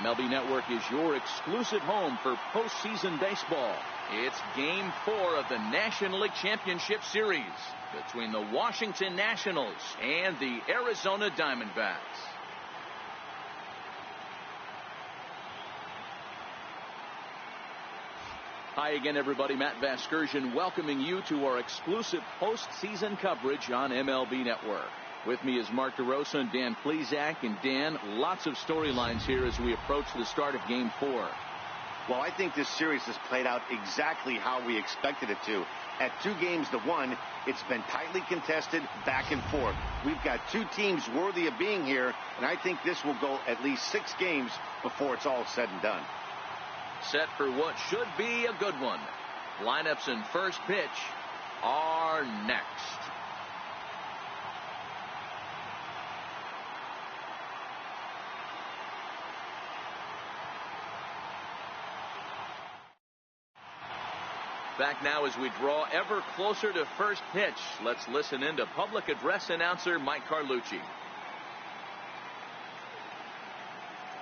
MLB Network is your exclusive home for postseason baseball. It's Game 4 of the National League Championship Series between the Washington Nationals and the Arizona Diamondbacks. Hi again, everybody. Matt Vasgersian welcoming you to our exclusive postseason coverage on MLB Network. With me is Mark DeRosa and Dan Plesac. And Dan, lots of storylines here as we approach the start of Game 4. Well, I think this series has played out exactly how we expected it to. At 2-1, it's been tightly contested, back and forth. We've got two teams worthy of being here, and I think this will go at least 6 games before it's all said and done. Set for what should be a good one. Lineups and first pitch are next. Back now as we draw ever closer to first pitch. Let's listen in to public address announcer Mike Carlucci.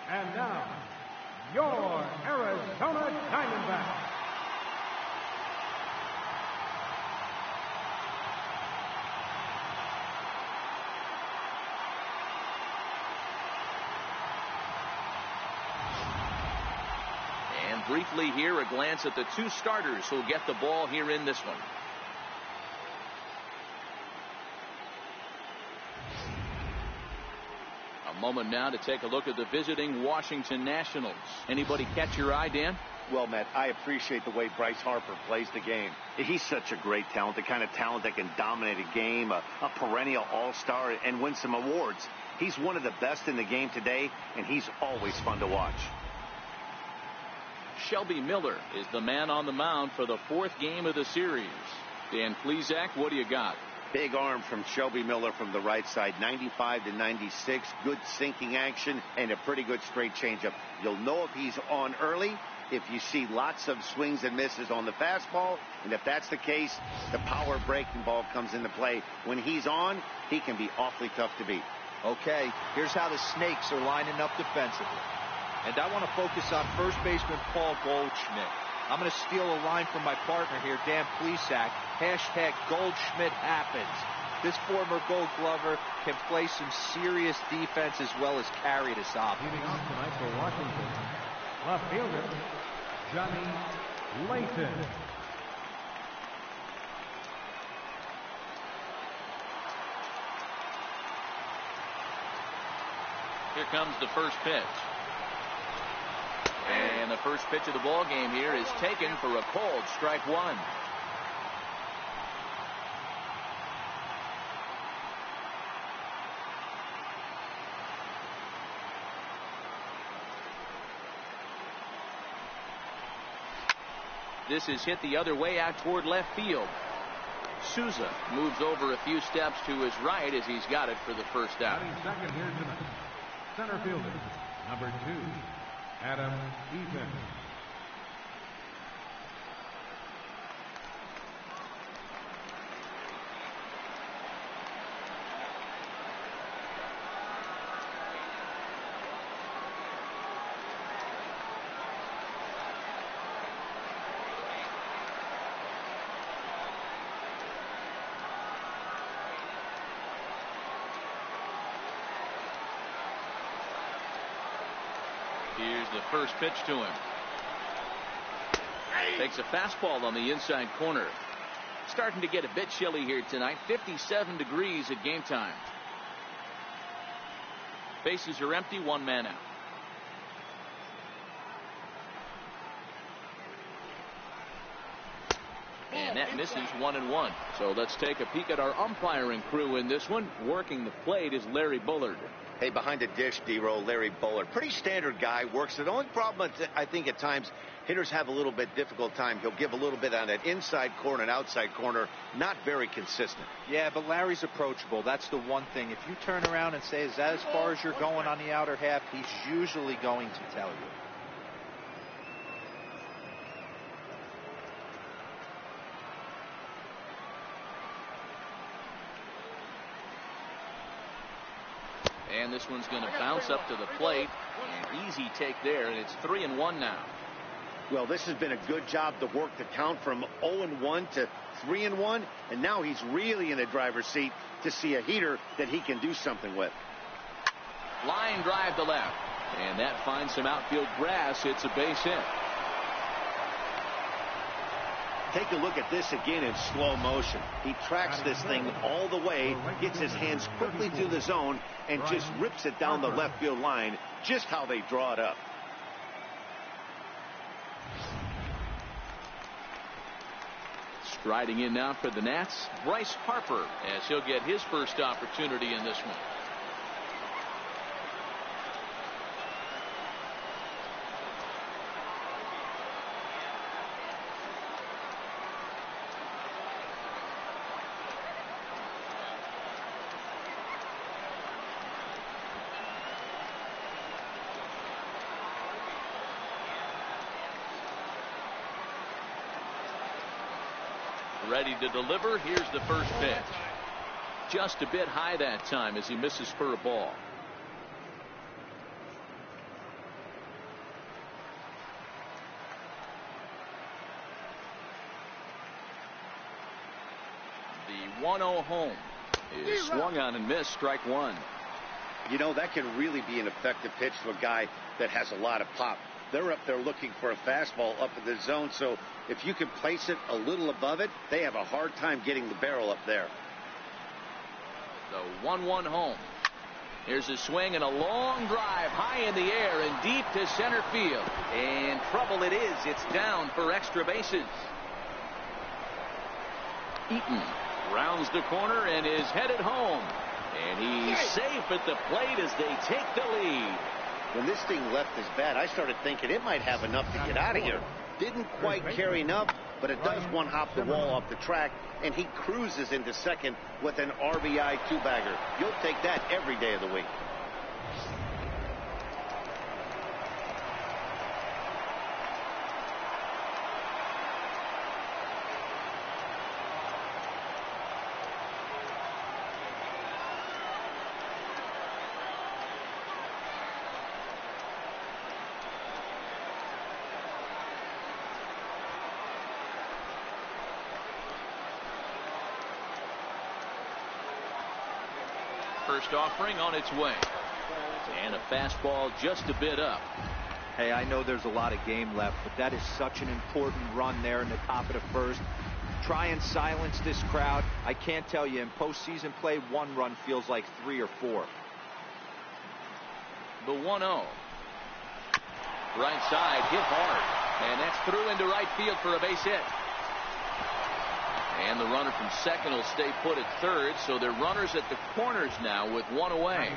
And now, your Arizona Diamondbacks. And briefly here, a glance at the two starters who'll get the ball here in this one. A moment now to take a look at the visiting Washington Nationals. Anybody catch your eye, Dan? Well, Matt, I appreciate the way Bryce Harper plays the game. He's such a great talent, the kind of talent that can dominate a game, a perennial all-star, and win some awards. He's one of the best in the game today, and he's always fun to watch. Shelby Miller is the man on the mound for the 4th game of the series. Dan Plesac, what do you got? Big arm from Shelby Miller from the right side, 95 to 96, good sinking action, and a pretty good straight changeup. You'll know if he's on early if you see lots of swings and misses on the fastball, and if that's the case, the power breaking ball comes into play. When he's on, he can be awfully tough to beat. Okay, here's how the Snakes are lining up defensively. And I want to focus on first baseman Paul Goldschmidt. I'm going to steal a line from my partner here, Dan Plesac. Hashtag Goldschmidt happens. This former Gold Glover can play some serious defense as well as carry this off. Leading off tonight for Washington, left fielder Johnny Layton. Here comes the first pitch. And the first pitch of the ball game here is taken for a cold strike one. This is hit the other way out toward left field. Souza moves over a few steps to his right as he's got it for the first out. Second here tonight, center fielder, number 2. Adam Eaton. Here's the first pitch to him. Takes a fastball on the inside corner. Starting to get a bit chilly here tonight. 57 degrees at game time. Bases are empty, 1 man out. And that misses 1-1. So let's take a peek at our umpiring crew in this one. Working the plate is Larry Bullard. Hey, behind the dish, D-Roll, Larry Bullard. Pretty standard guy, works it. The only problem, I think, at times, hitters have a little bit difficult time. He'll give a little bit on that inside corner and outside corner. Not very consistent. Yeah, but Larry's approachable. That's the one thing. If you turn around and say, is that as far as you're going on the outer half, he's usually going to tell you. And this one's going to bounce up to the plate. An easy take there, and it's 3-1 now. Well, this has been a good job to work the count from 0-1 to 3-1, and now he's really in the driver's seat to see a heater that he can do something with. Line drive to left, and that finds some outfield grass. It's a base hit. Take a look at this again in slow motion. He tracks this thing all the way, gets his hands quickly through the zone, and just rips it down the left field line, just how they draw it up. Striding in now for the Nats, Bryce Harper, as he'll get his first opportunity in this one. Ready to deliver. Here's the first pitch. Just a bit high that time as he misses for a ball. The 1-0 home is swung on and missed. Strike one. You know, that can really be an effective pitch to a guy that has a lot of pop. They're up there looking for a fastball up in the zone, so if you can place it a little above it, they have a hard time getting the barrel up there. The 1-1 home. Here's a swing and a long drive high in the air and deep to center field. And trouble it is. It's down for extra bases. Eaton rounds the corner and is headed home. And he's safe at the plate as they take the lead. When this thing left his bat, I started thinking it might have enough to get out of here. Didn't quite carry enough, but it does one hop the wall off the track, and he cruises into second with an RBI two-bagger. You'll take that every day of the week. First offering on its way. And a fastball just a bit up. Hey, I know there's a lot of game left, but that is such an important run there in the top of the first. Try and silence this crowd. I can't tell you, in postseason play, one run feels like 3 or 4. The 1-0. Right side, hit hard. And that's through into right field for a base hit. And the runner from second will stay put at third, so they're runners at the corners now with one away.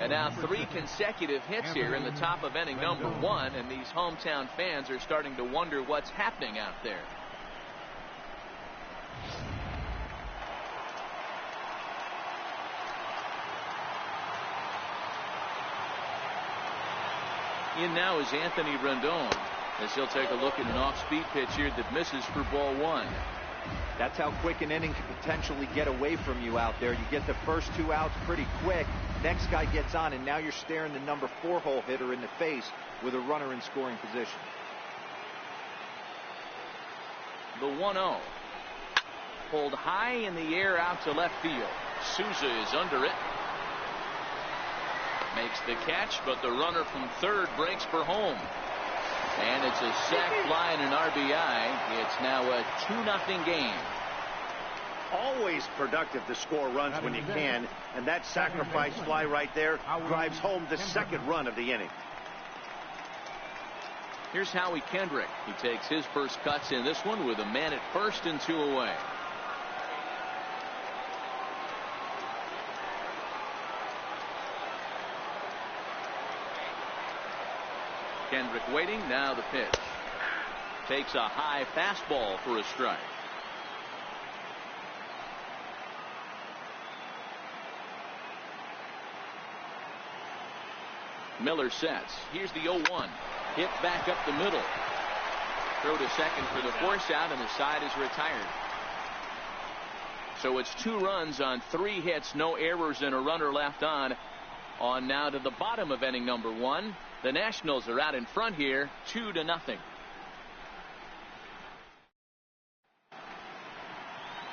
And now 3 consecutive hits here in the top of inning number 1, and these hometown fans are starting to wonder what's happening out there. In now is Anthony Rendon, as he'll take a look at an off-speed pitch here that misses for ball 1. That's how quick an inning can potentially get away from you out there. You get the first 2 outs pretty quick. Next guy gets on, and now you're staring the number 4 hole hitter in the face with a runner in scoring position. The 1-0. Pulled high in the air out to left field. Souza is under it. Makes the catch, but the runner from third breaks for home. And it's a sac fly and an RBI. It's now a 2-0 game. Always productive to score runs when you can, and that sacrifice fly right there drives home the second run of the inning. Here's Howie Kendrick. He takes his first cuts in this one with a man at first and 2 away. Kendrick waiting. Now the pitch. Takes a high fastball for a strike. Miller sets. Here's the 0-1. Hit back up the middle. Throw to second for the force out, and the side is retired. So it's 2 runs on 3 hits, no errors, and a runner left on. On now to the bottom of inning number 1. The Nationals are out in front here, 2-0.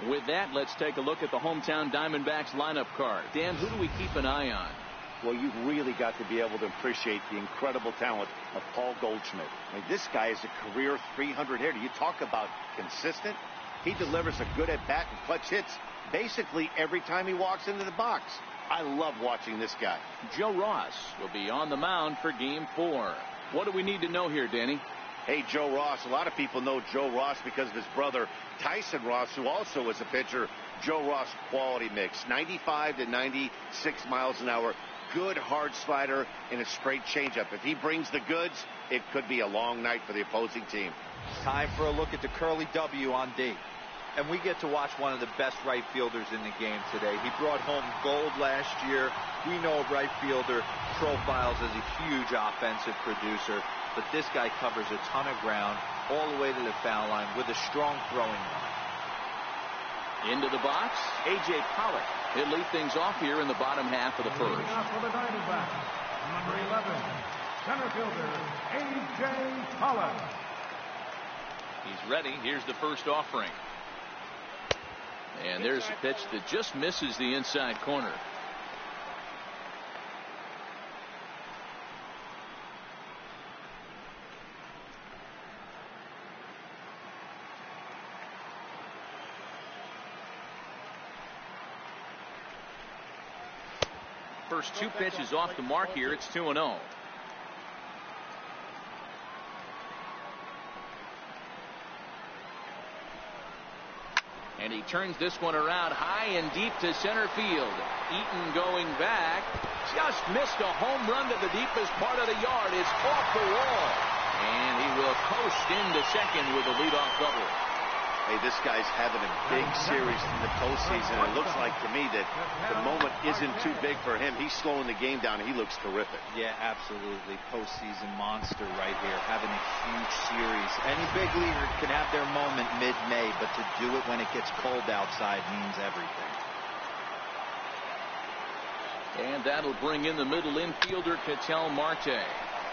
With that, let's take a look at the hometown Diamondbacks lineup card. Dan, who do we keep an eye on? Well, you've really got to be able to appreciate the incredible talent of Paul Goldschmidt. I mean, this guy is a career 300 hitter. You talk about consistent. He delivers a good at-bat and clutch hits basically every time he walks into the box. I love watching this guy. Joe Ross will be on the mound for Game 4. What do we need to know here, Danny? Hey, Joe Ross. A lot of people know Joe Ross because of his brother Tyson Ross, who also was a pitcher. Joe Ross quality mix, 95 to 96 miles an hour. Good hard slider and a straight changeup. If he brings the goods, it could be a long night for the opposing team. Time for a look at the Curly W on D. And we get to watch one of the best right fielders in the game today. He brought home gold last year. We know a right fielder profiles as a huge offensive producer, but this guy covers a ton of ground all the way to the foul line with a strong throwing line. Into the box, A.J. Pollock. He'll lead things off here in the bottom half of the first. For the Diamondbacks, number 11, center fielder A.J. Pollock. He's ready. Here's the first offering. And there's a pitch that just misses the inside corner. First 2 pitches off the mark here. It's 2-0. And he turns this one around high and deep to center field. Eaton going back. Just missed a home run to the deepest part of the yard. It's off the wall. And he will coast into second with a leadoff double. Hey, this guy's having a big series in the postseason. It looks like to me that the moment isn't too big for him. He's slowing the game down. He looks terrific. Yeah, absolutely. Postseason monster right here. Having a huge series. Any big leaguer can have their moment mid-May, but to do it when it gets cold outside means everything. And that'll bring in the middle infielder, Ketel Marte.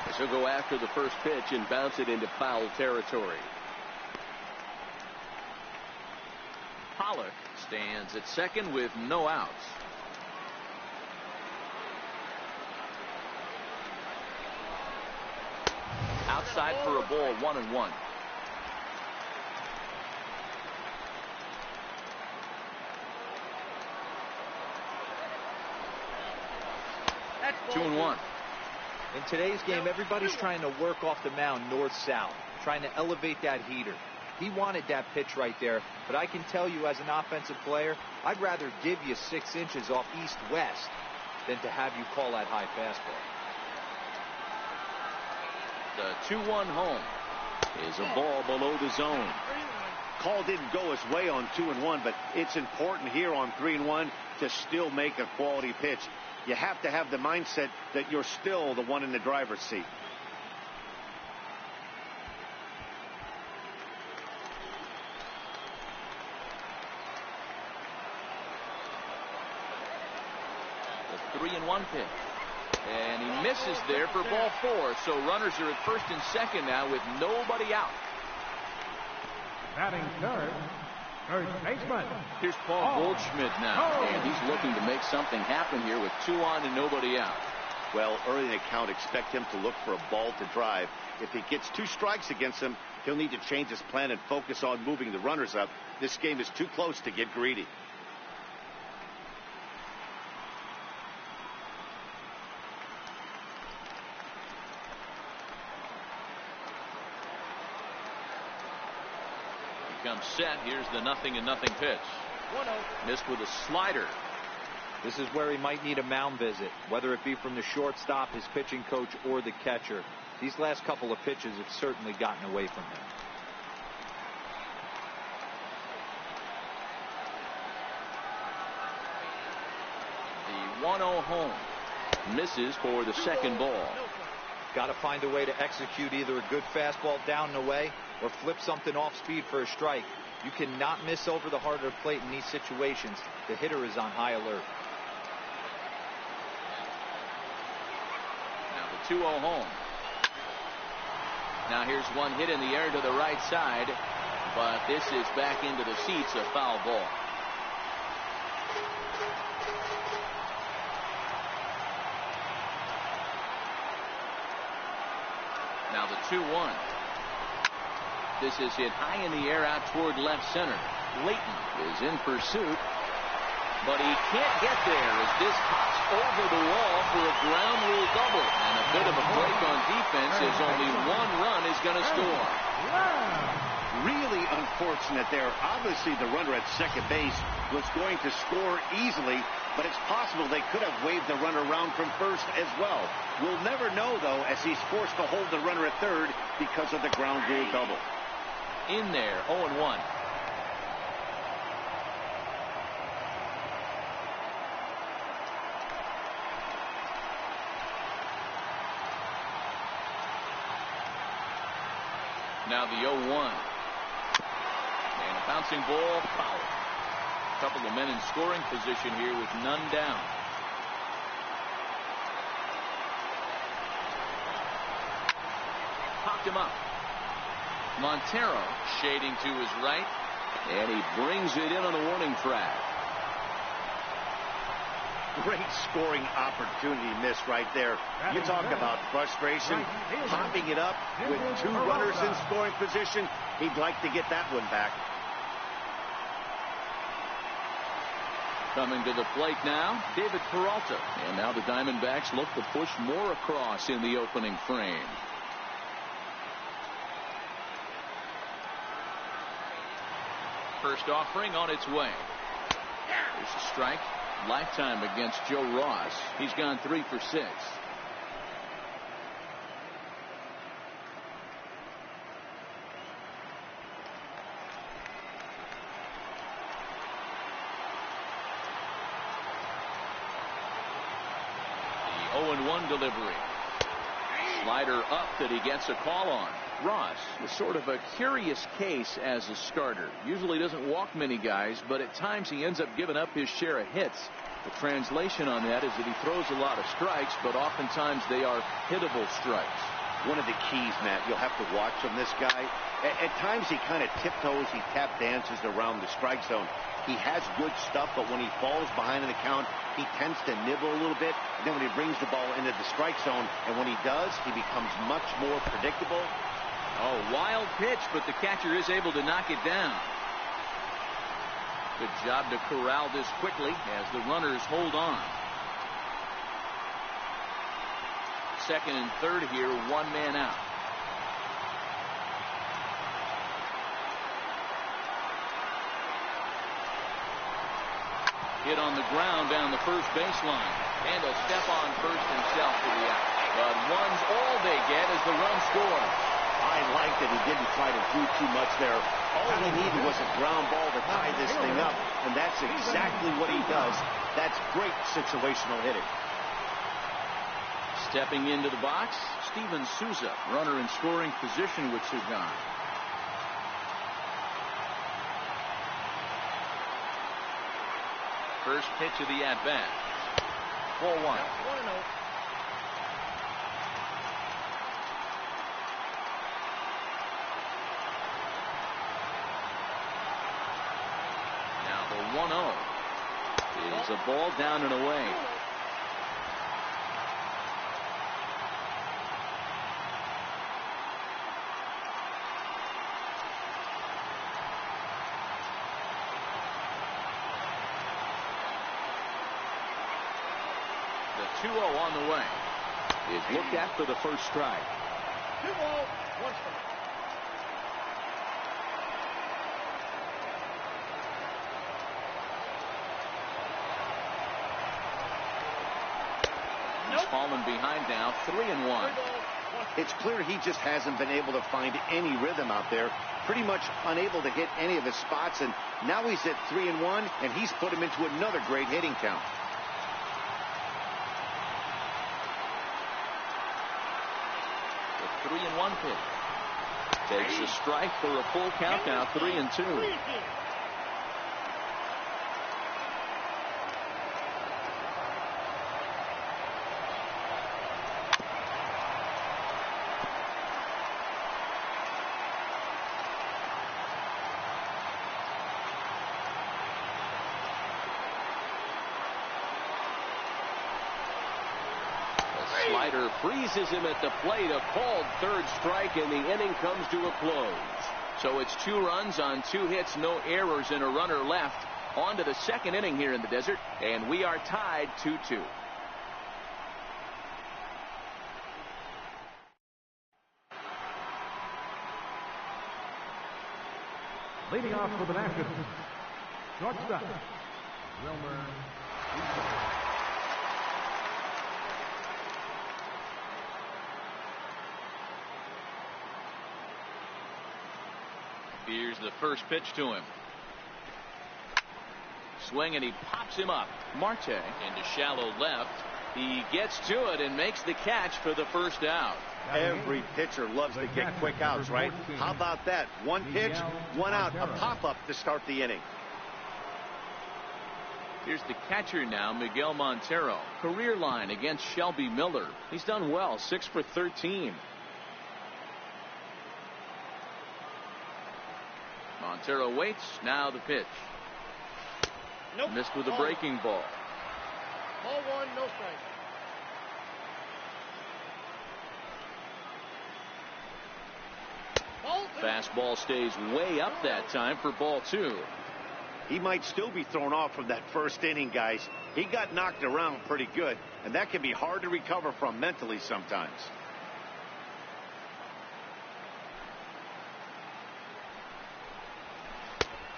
As he'll go after the first pitch and bounce it into foul territory. Pollock stands at second with no outs. Outside for a ball, 1-1. That's 2-1. In today's game, everybody's trying to work off the mound north-south, trying to elevate that heater. He wanted that pitch right there, but I can tell you as an offensive player, I'd rather give you 6 inches off east-west than to have you call that high fastball. The 2-1 home is a ball below the zone. Call didn't go his way on 2-1, but it's important here on 3-1 to still make a quality pitch. You have to have the mindset that you're still the one in the driver's seat. The 3-1 pitch. And he misses there for ball 4. So runners are at first and second now with nobody out. Batting third baseman. Here's Paul Goldschmidt now. And he's looking to make something happen here with 2 on and nobody out. Well, early in the count, expect him to look for a ball to drive. If he gets 2 strikes against him, he'll need to change his plan and focus on moving the runners up. This game is too close to get greedy. Comes set. Here's the 0-0 pitch. Missed with a slider. This is where he might need a mound visit, whether it be from the shortstop, his pitching coach, or the catcher. These last couple of pitches have certainly gotten away from him. The 1-0 home misses for the second ball. Got to find a way to execute either a good fastball down and away or flip something off speed for a strike. You cannot miss over the heart of the plate in these situations. The hitter is on high alert. Now the 2-0 home. Now here's one hit in the air to the right side, but this is back into the seats, a foul ball. Now the 2-1. This is hit high in the air out toward left center. Layton is in pursuit, but he can't get there as this pops over the wall for a ground rule double. And a bit of a break on defense as only one run is going to score. Really unfortunate there. Obviously, the runner at second base was going to score easily, but it's possible they could have waved the runner around from first as well. We'll never know, though, as he's forced to hold the runner at third because of the ground rule double. In there, 0-1. Now the 0-1. And a bouncing ball, foul. A couple of men in scoring position here with none down. Popped him up. Montero shading to his right, and he brings it in on a warning track. Great scoring opportunity missed right there. You talk about frustration. Popping it up with two runners in scoring position. He'd like to get that one back. Coming to the plate now, David Peralta. And now the Diamondbacks look to push more across in the opening frame. First offering on its way. There's a strike. Lifetime against Joe Ross. He's gone 3 for 6. The 0-1 delivery. Slider up that he gets a call on. Ross is sort of a curious case as a starter. Usually doesn't walk many guys, but at times he ends up giving up his share of hits. The translation on that is that he throws a lot of strikes, but oftentimes they are hittable strikes. One of the keys, Matt, you'll have to watch from this guy. At times he kind of tiptoes, he tap dances around the strike zone. He has good stuff, but when he falls behind in the count, he tends to nibble a little bit. And then when he brings the ball into the strike zone, and when he does, he becomes much more predictable. Oh, wild pitch, but the catcher is able to knock it down. Good job to corral this quickly as the runners hold on. Second and third here, one man out. Hit on the ground down the first baseline. And a step on first himself for the out. But one's all they get as the run scores. I like that he didn't try to do too much there. All he needed was a ground ball to tie this thing up, and that's exactly what he does. That's great situational hitting. Stepping into the box, Steven Souza, runner in scoring position with Sugan. First pitch of the at-bat. 4-1. Now the 1-0 is a ball down and away. The 2-0 on the way is looked at for the first strike. 2-0, 1 strike. He's fallen behind now, 3-1. It's clear he just hasn't been able to find any rhythm out there. Pretty much unable to hit any of his spots, and now he's at 3-1, and he's put him into another great hitting count. The 3-1 pitch. Takes a strike for a full count now, 3-2. Slider freezes him at the plate. A called third strike, and the inning comes to a close. So it's 2 runs on 2 hits, no errors, and a runner left. On to the second inning here in the desert, and we are tied 2-2. Leading off for the Nationals, shortstop, Wilmer. Here's the first pitch to him. Swing, and he pops him up. Marte into shallow left. He gets to it and makes the catch for the first out. Every pitcher loves to get quick outs, right? How about that? 1 pitch, 1 out, a pop-up to start the inning. Here's the catcher now, Miguel Montero. Career line against Shelby Miller. He's done well, 6 for 13. Montero waits. Now the pitch. Nope. Missed with a breaking ball. Ball 1, no strike. Ball 2. Fastball stays way up that time for ball 2. He might still be thrown off from that first inning, guys. He got knocked around pretty good, and that can be hard to recover from mentally sometimes.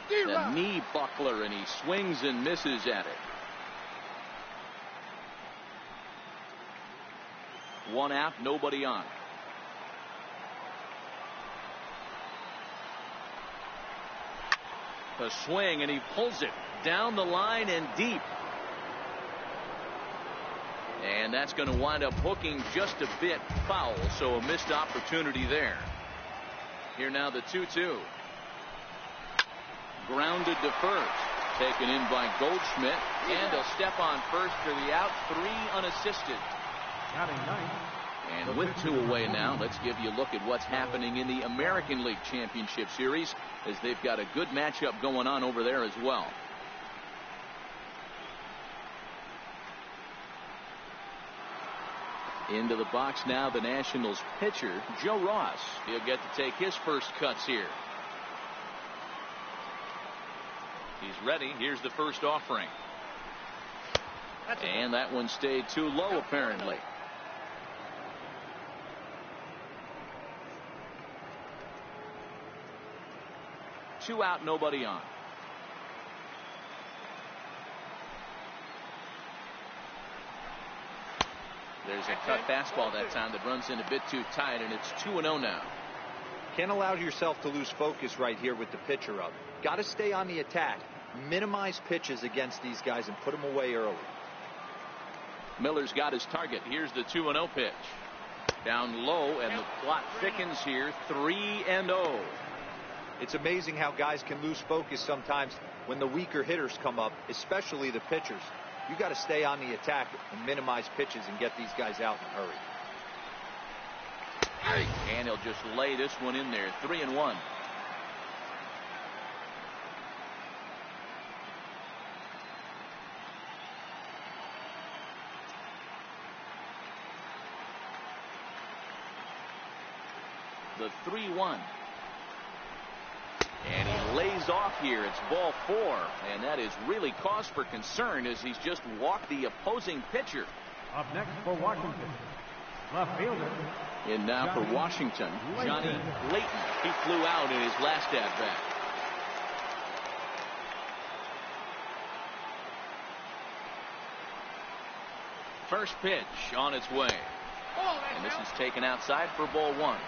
The knee buckler, and he swings and misses at it. 1 out, nobody on. A swing, and he pulls it down the line and deep. And that's going to wind up hooking just a bit foul, so a missed opportunity there. Here now the 2-2. Grounded to first. Taken in by Goldschmidt. And a step on first for the out. 3 unassisted. And with 2 away now, let's give you a look at what's happening in the American League Championship Series, as they've got a good matchup going on over there as well. Into the box now, the Nationals pitcher, Joe Ross. He'll get to take his first cuts here. He's ready. Here's the first offering. And that one stayed too low, apparently. Two out, nobody on. There's a cut fastball that time that runs in a bit too tight, and it's 2-0 now. Can't allow yourself to lose focus right here with the pitcher up. Got to stay on the attack. Minimize pitches against these guys and put them away early. Miller's got his target. Here's the 2-0 pitch. Down low, and the plot thickens here. 3-0. It's amazing how guys can lose focus sometimes when the weaker hitters come up, especially the pitchers. You got to stay on the attack and minimize pitches and get these guys out in a hurry. And he'll just lay this one in there. 3-1. The 3-1. And he lays off here. It's ball 4. And that is really cause for concern, as he's just walked the opposing pitcher. Up next for Washington, left fielder. And now for Washington, Johnny Layton. He flew out in his last at-bat. First pitch on its way. And this is taken outside for ball 1.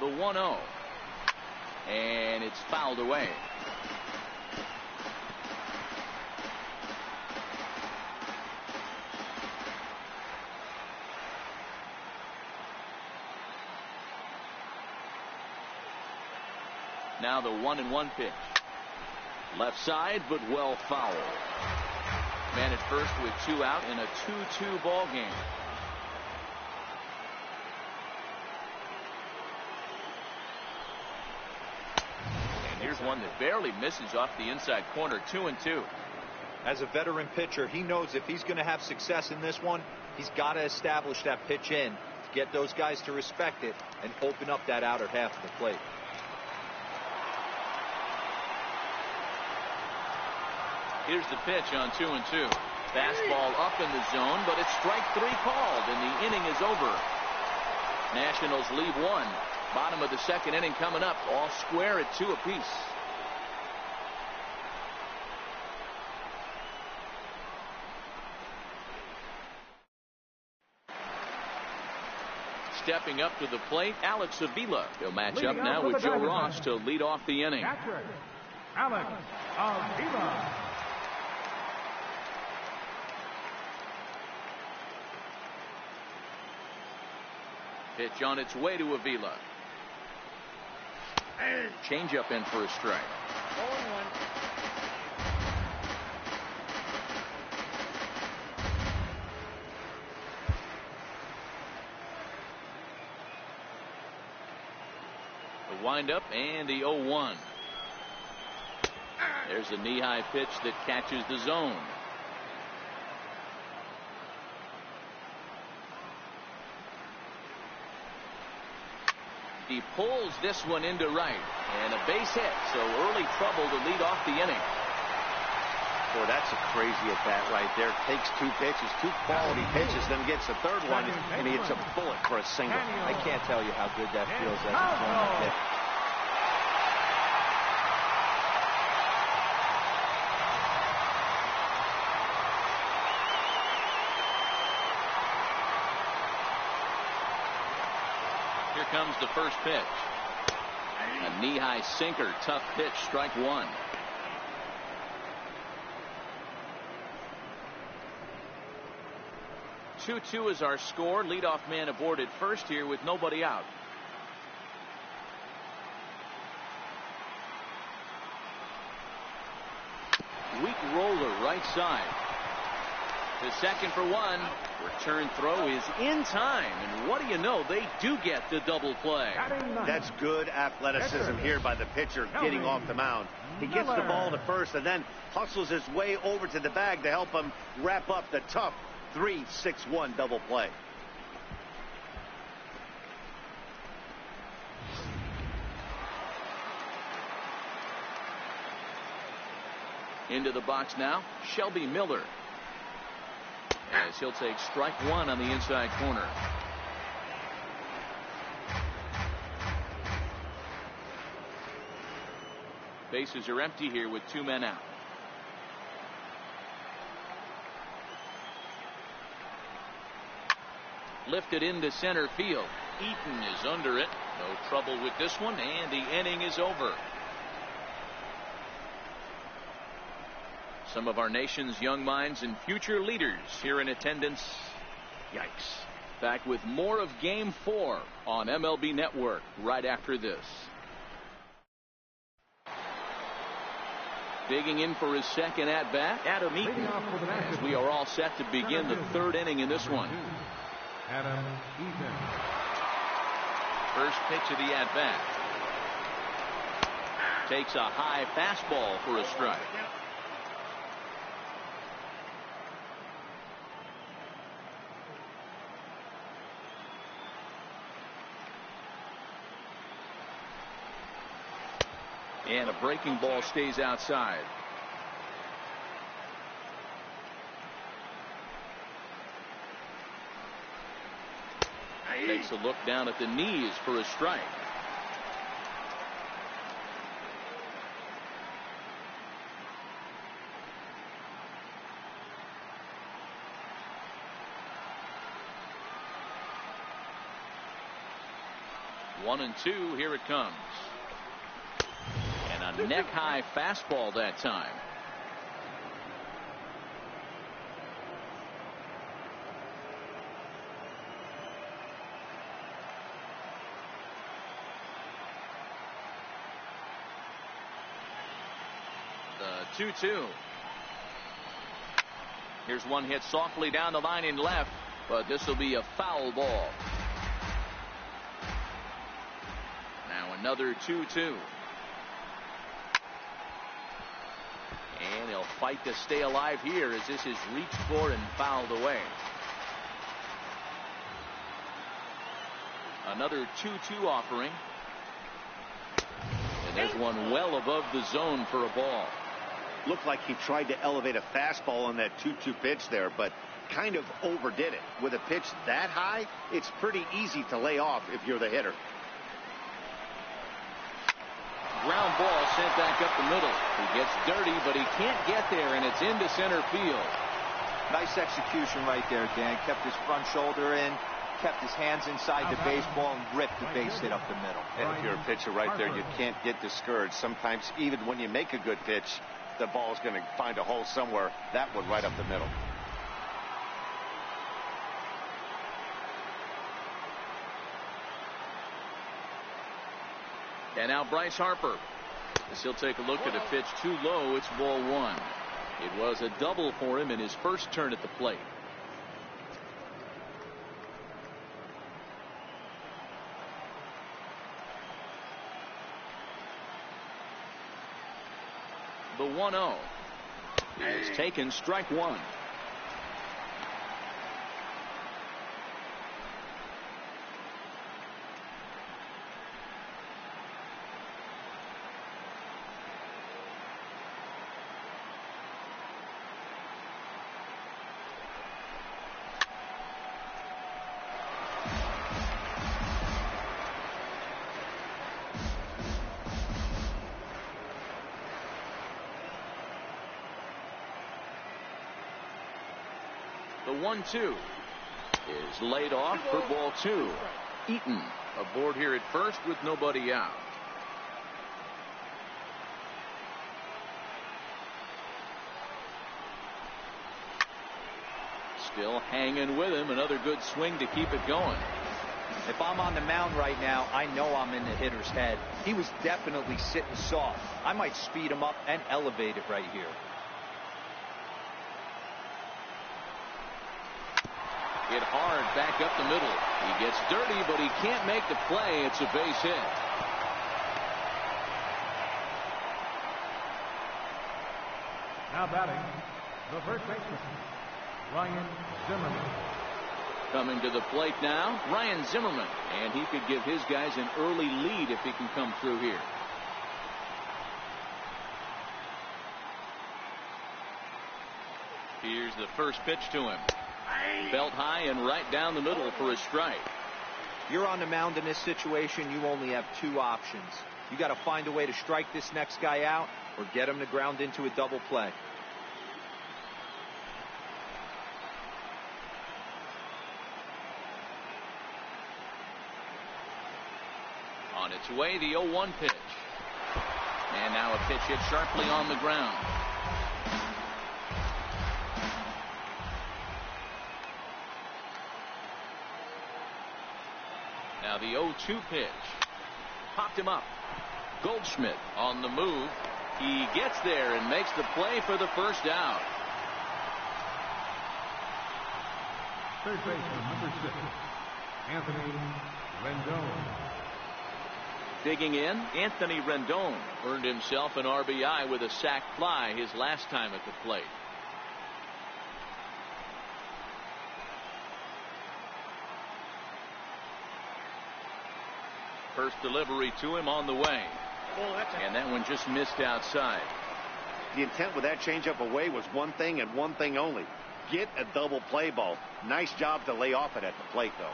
The 1-0. And it's fouled away. Now the 1-1 pitch. Left side, but well fouled. Man at first with 2 out in a 2-2 ball game. And here's one that barely misses off the inside corner. 2-2. As a veteran pitcher, he knows if he's going to have success in this one, he's got to establish that pitch in to get those guys to respect it and open up that outer half of the plate. Here's the pitch on 2-2. Fastball up in the zone, but it's strike 3 called, and the inning is over. Nationals leave 1. Bottom of the 2nd inning coming up. All square at 2 apiece. Stepping up to the plate, Alex Avila. He'll match up now with Joe Ross to lead off the inning. Catcher, Alex Avila. Pitch on its way to Avila. Changeup in for a strike. 0-1. The windup and the 0-1. There's a knee-high pitch that catches the zone. He pulls this one into right, and a base hit, so early trouble to lead off the inning. Boy, that's a crazy at bat right there. Takes 2 pitches, 2 quality pitches, then gets a 3rd one, and he hits a bullet for a single. I can't tell you how good that feels as a former pitcher. Here comes the first pitch. A knee-high sinker, tough pitch, strike 1. Two-two is our score. Leadoff man aboard at first here with nobody out. Weak roller right side. The second for 1. Return throw is in time, and what do you know, they do get the double play. That's good athleticism here by the pitcher getting off the mound. He gets the ball to first and then hustles his way over to the bag to help him wrap up the tough 3-6-1 double play. Into the box now, Shelby Miller. As he'll take strike 1 on the inside corner. Bases are empty here with 2 men out. Lifted into center field. Eaton is under it. No trouble with this one, and the inning is over. Some of our nation's young minds and future leaders here in attendance. Yikes. Back with more of Game 4 on MLB Network right after this. Digging in for his second at-bat, Adam Eaton, as we are all set to begin the 3rd inning in this one. Adam Eaton. First pitch of the at-bat. Takes a high fastball for a strike. And a breaking ball stays outside. Takes a look down at the knees for a strike. 1-2. Here it comes. And a neck-high fastball that time. The 2-2. Here's one hit softly down the line in left, but this will be a foul ball. Now another 2-2. And he'll fight to stay alive here as this is reached for and fouled away. Another 2-2 offering. And there's one well above the zone for a ball. Looked like he tried to elevate a fastball on that 2-2 pitch there, but kind of overdid it. With a pitch that high, it's pretty easy to lay off if you're the hitter. Ground ball sent back up the middle. He gets dirty, but he can't get there, and it's into center field. Nice execution right there, Dan. Kept his front shoulder in, kept his hands inside the baseball, and ripped the base hit up the middle. And if you're a pitcher right there, you can't get discouraged. Sometimes even when you make a good pitch, the ball's going to find a hole somewhere. That one right up the middle. And now Bryce Harper. As he'll take a look at a pitch too low. It's ball one. It was a double for him in his first turn at the plate. The 1-0 is taken, strike one. The 1-2 is laid off for ball two. Eaton aboard here at first with nobody out. Still hanging with him. Another good swing to keep it going. If I'm on the mound right now, I know I'm in the hitter's head. He was definitely sitting soft. I might speed him up and elevate it right here. Hit hard back up the middle. He gets dirty, but he can't make the play. It's a base hit. Now batting, the first baseman, Ryan Zimmerman. Coming to the plate now, Ryan Zimmerman. And he could give his guys an early lead if he can come through here. Here's the first pitch to him. Belt high and right down the middle for a strike. You're on the mound in this situation. You only have two options. You got to find a way to strike this next guy out or get him to ground into a double play. On its way, the 0-1 pitch. And now a pitch hit sharply on the ground. Now the 0-2 pitch. Popped him up. Goldschmidt on the move. He gets there and makes the play for the first out. Third baseman, number 6, Anthony Rendon. Digging in, Anthony Rendon earned himself an RBI with a sac fly his last time at the plate. First delivery to him on the way. And that one just missed outside. The intent with that changeup away was one thing and one thing only. Get a double play ball. Nice job to lay off it at the plate, though.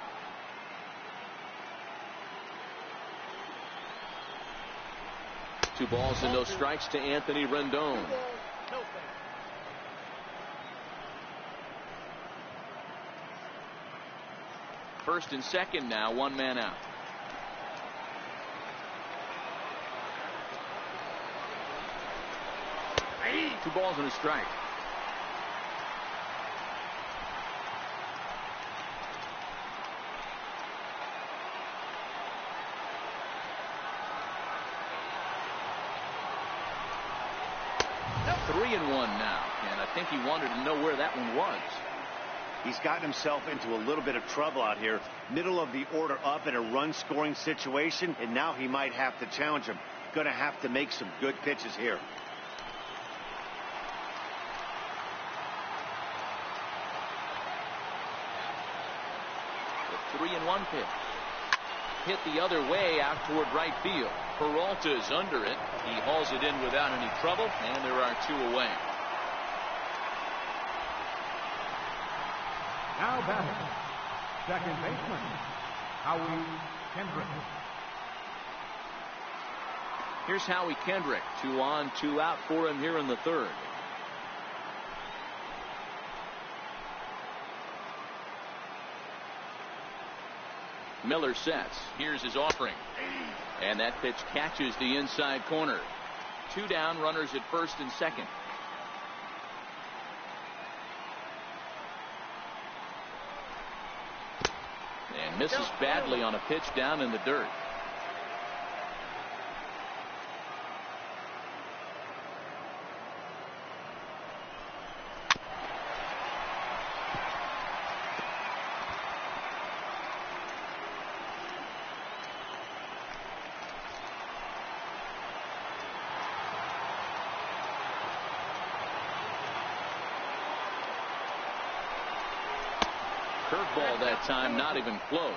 Two balls and no strikes to Anthony Rendon. First and second now, one man out. 2 balls and a strike. Now 3-1 now, and I think he wanted to know where that one was. He's gotten himself into a little bit of trouble out here. Middle of the order up in a run-scoring situation, and now he might have to challenge him. Going to have to make some good pitches here. The 3-1 pitch. Hit the other way out toward right field. Peralta's under it. He hauls it in without any trouble, and there are 2 away. Now batting, second baseman, Howie Kendrick. Here's Howie Kendrick. 2 on, 2 out for him here in the 3rd. Miller sets. Here's his offering. And that pitch catches the inside corner. 2 down, runners at first and second. And misses badly on a pitch down in the dirt. Curveball that time, not even close.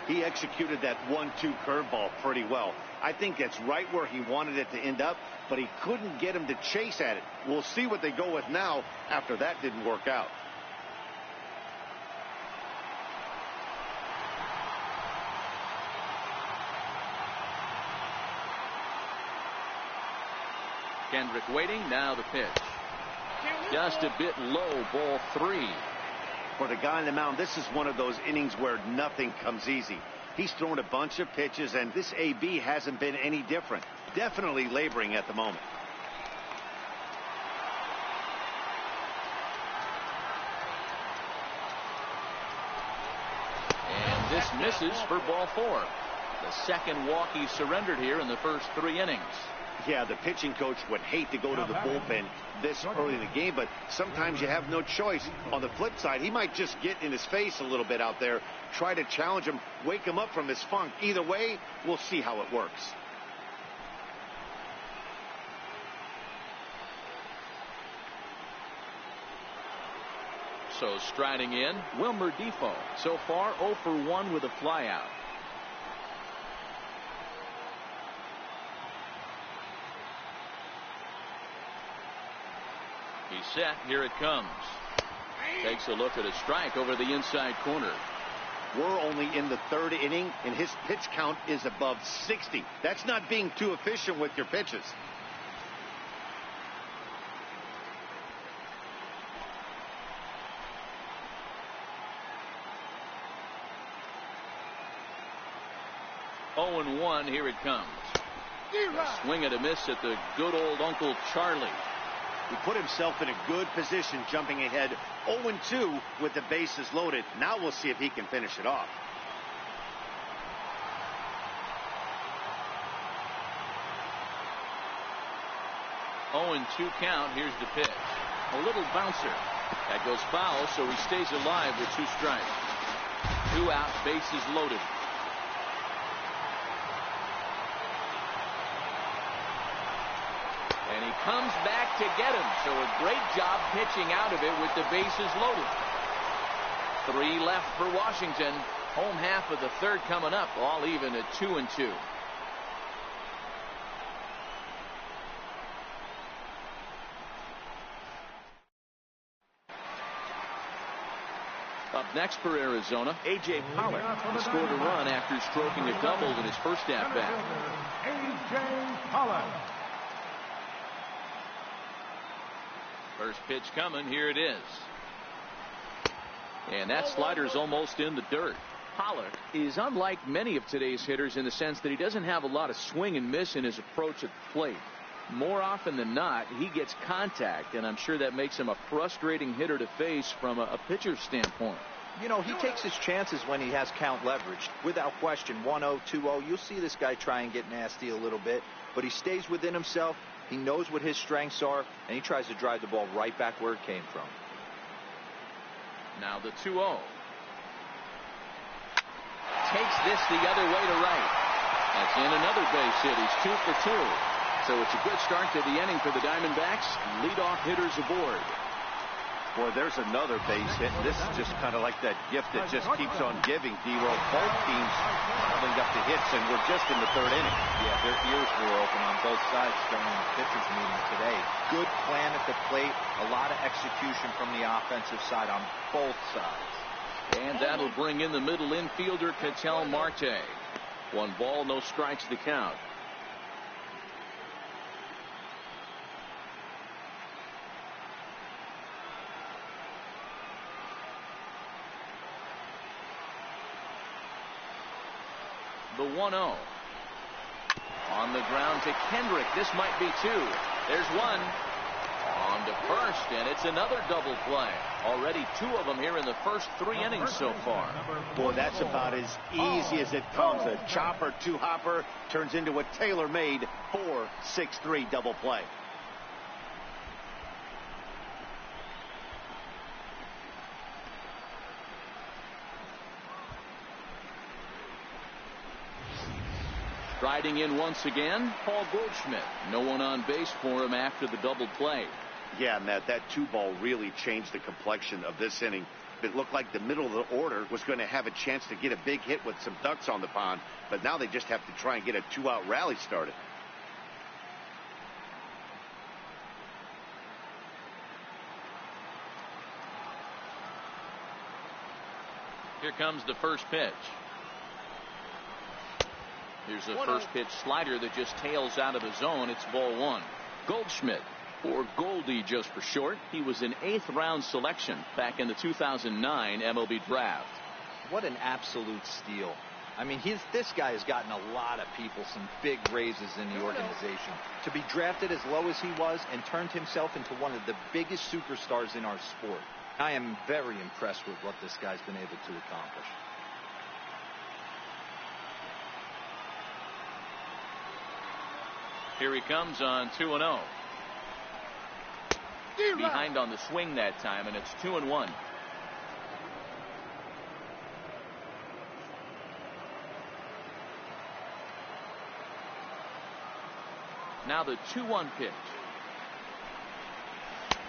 He executed that 1-2 curveball pretty well. I think that's right where he wanted it to end up, but he couldn't get him to chase at it. We'll see what they go with now after that didn't work out. Kendrick waiting. Now the pitch. Just a bit low. Ball 3. For the guy on the mound, this is one of those innings where nothing comes easy. He's thrown a bunch of pitches, and this AB hasn't been any different. Definitely laboring at the moment. And this misses for ball 4. The second walk he surrendered here in the first 3 innings. Yeah, the pitching coach would hate to go to the bullpen this early in the game, but sometimes you have no choice. On the flip side, he might just get in his face a little bit out there, try to challenge him, wake him up from his funk. Either way, we'll see how it works. So striding in, Wilmer Defoe. So far 0 for 1 with a flyout. He's set. Here it comes. Takes a look at a strike over the inside corner. We're only in the 3rd inning, and his pitch count is above 60. That's not being too efficient with your pitches. Oh, 1. Here it comes. A swing and a miss at the good old Uncle Charlie. He put himself in a good position jumping ahead 0-2 with the bases loaded. Now we'll see if he can finish it off. Oh, 2 count. Here's the pitch. A little bouncer. That goes foul, so he stays alive with 2 strikes. 2 out, bases loaded. And he comes back to get him. So a great job pitching out of it with the bases loaded. 3 left for Washington. Home half of the 3rd coming up, all even at 2-2. Up next for Arizona, A.J. Pollock. He scored a run after stroking a double in his first at-bat. A.J. Pollock. First pitch coming. Here it is. And that slider's almost in the dirt. Pollock is unlike many of today's hitters in the sense that he doesn't have a lot of swing and miss in his approach at the plate. more often than not, he gets contact, and I'm sure that makes him a frustrating hitter to face from a pitcher's standpoint. You know, he takes his chances when he has count leveraged. Without question, 1-0, 2-0, you'll see this guy try and get nasty a little bit, but he stays within himself. He knows what his strengths are, and he tries to drive the ball right back where it came from. Now the 2-0. Takes this the other way to right. That's in another base hit. He's 2 for 2. So it's a good start to the inning for the Diamondbacks. Leadoff hitters aboard. Boy, there's another base hit. This is just kind of like that gift that just keeps on giving, D-Roll. Both teams piling up the hits, and we're just in the third inning. Yeah, their ears were open on both sides during the pitchers meeting today. Good plan at the plate. A lot of execution from the offensive side on both sides. And that'll bring in the middle infielder, Ketel Marte. 1 ball, no strikes to count. The 1-0. On the ground to Kendrick. This might be 2. There's 1. On to first, and it's another double play. Already 2 of them here in the first 3 innings so far. Boy, that's about as easy as it comes. A chopper, 2-hopper turns into a tailor-made 4-6-3 double play. Striding in once again, Paul Goldschmidt. No one on base for him after the double play. Yeah, Matt, that 2-ball really changed the complexion of this inning. It looked like the middle of the order was going to have a chance to get a big hit with some ducks on the pond, but now they just have to try and get a 2-out rally started. Here comes the first pitch. Here's a first pitch slider that just tails out of the zone. It's ball 1. Goldschmidt, or Goldie just for short. He was an 8th round selection back in the 2009 MLB draft. What an absolute steal. I mean, this guy has gotten a lot of people some big raises in the organization. To be drafted as low as he was and turned himself into one of the biggest superstars in our sport. I am very impressed with what this guy's been able to accomplish. Here he comes on 2-0. Behind on the swing that time, and it's 2-1. Now the 2-1 pitch.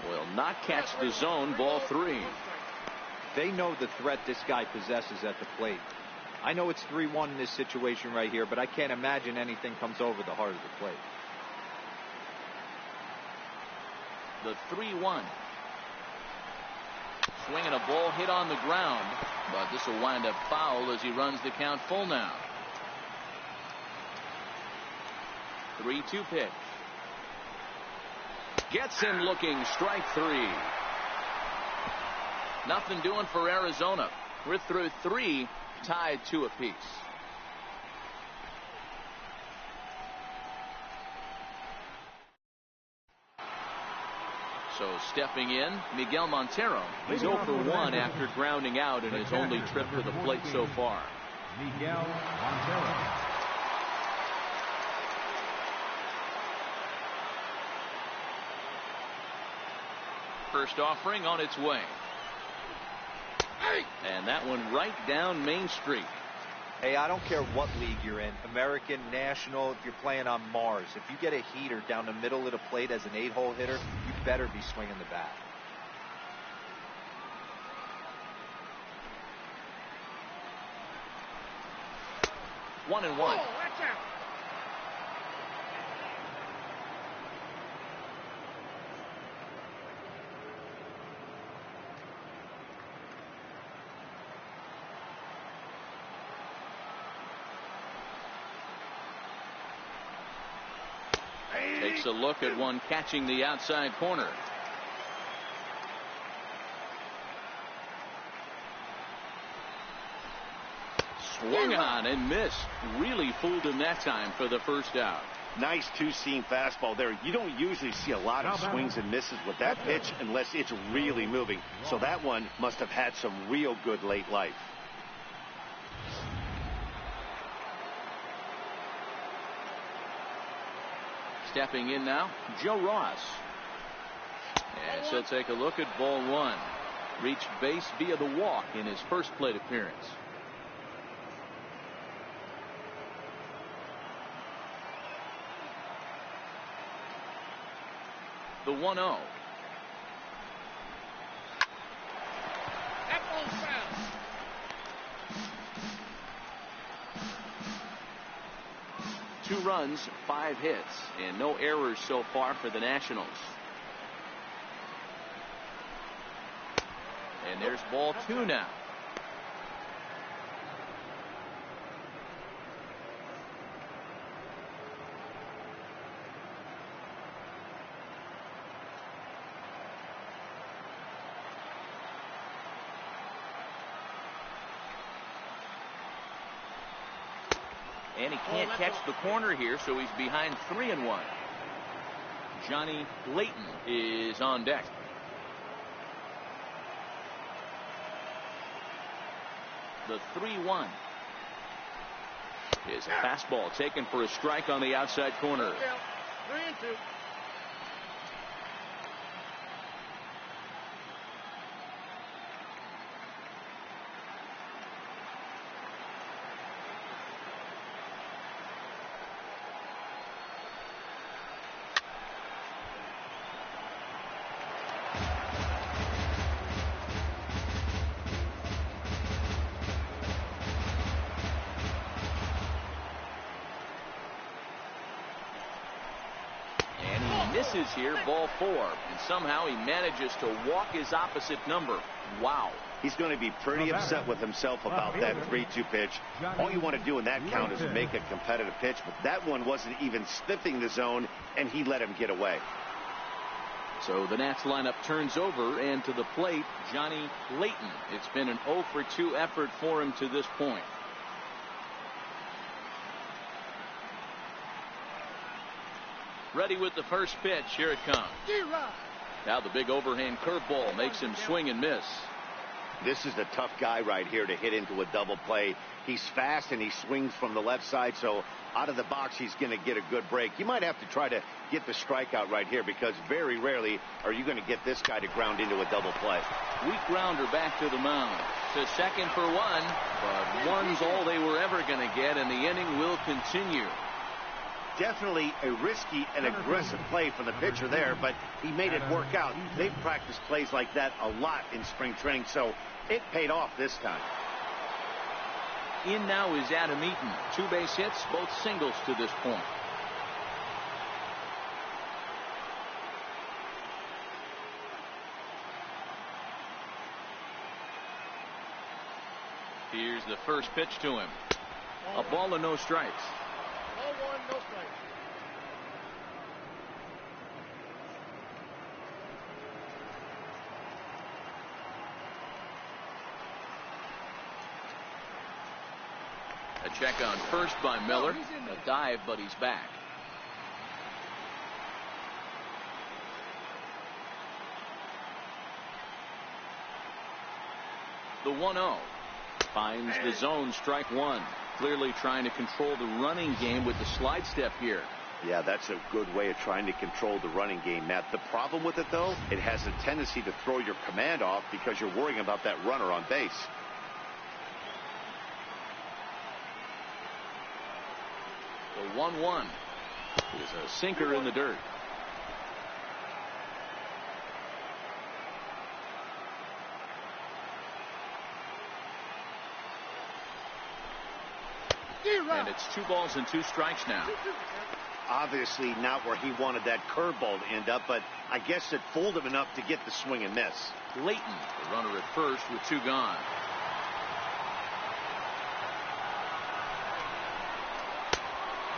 Will not catch the zone. Ball 3. They know the threat this guy possesses at the plate. I know it's 3-1 in this situation right here, but I can't imagine anything comes over the heart of the plate. The 3-1. Swinging a ball hit on the ground, but this will wind up foul as he runs the count full now. 3-2 pitch. Gets him looking. Strike 3. Nothing doing for Arizona. We're through 3, tied 2 apiece. So stepping in, Miguel Montero. He's 0 for 1 after grounding out in his only trip to the plate so far. Miguel Montero. First offering on its way. And that one right down Main Street. Hey, I don't care what league you're in, American, National, if you're playing on Mars. If you get a heater down the middle of the plate as an 8-hole hitter, you better be swinging the bat. One and one. Oh, watch out. Takes a look at one catching the outside corner. Swung on and missed. Really fooled him that time for the first out. Nice two-seam fastball there. You don't usually see a lot of swings and misses with that pitch unless it's really moving. So that one must have had some real good late life. Stepping in now, Joe Ross. And he'll take a look at ball one. Reached base via the walk in his first plate appearance. The 1-0. That ball's foul. 2 runs, 5 hits, and no errors so far for the Nationals. And there's ball 2 now. And he can't catch the corner here, so he's behind 3-1. Johnny Layton is on deck. The 3-1 is a fastball taken for a strike on the outside corner. 3-2. Misses here, ball 4, and somehow he manages to walk his opposite number. Wow. He's going to be pretty upset with himself about that 3-2 pitch. All you want to do in that count is make a competitive pitch, but that one wasn't even sniffing the zone, and he let him get away. So the Nats lineup turns over, and to the plate, Johnny Layton. It's been an 0-for-2 effort for him to this point. Ready with the first pitch. Here it comes. Now the big overhand curveball makes him swing and miss. This is a tough guy right here to hit into a double play. He's fast and he swings from the left side, so out of the box he's going to get a good break. You might have to try to get the strikeout right here, because very rarely are you going to get this guy to ground into a double play. Weak grounder back to the mound. To second for 1, but one's all they were ever going to get, and the inning will continue. Definitely a risky and aggressive play from the pitcher there, but he made it work out. They've practiced plays like that a lot in spring training, so it paid off this time. In now is Adam Eaton. 2 base hits, both singles to this point. Here's the first pitch to him. A ball and no strikes. Ball 1, no strikes. A check on first by Miller. A dive, but he's back. The 1-0 finds the zone, strike 1. Clearly trying to control the running game with the slide step here. Yeah, that's a good way of trying to control the running game, Matt. The problem with it, though, it has a tendency to throw your command off because you're worrying about that runner on base. The 1-1 is a sinker in the dirt. And it's 2 balls and 2 strikes now. Obviously not where he wanted that curveball to end up, but I guess it fooled him enough to get the swing and miss. Layton, the runner at first with 2 gone.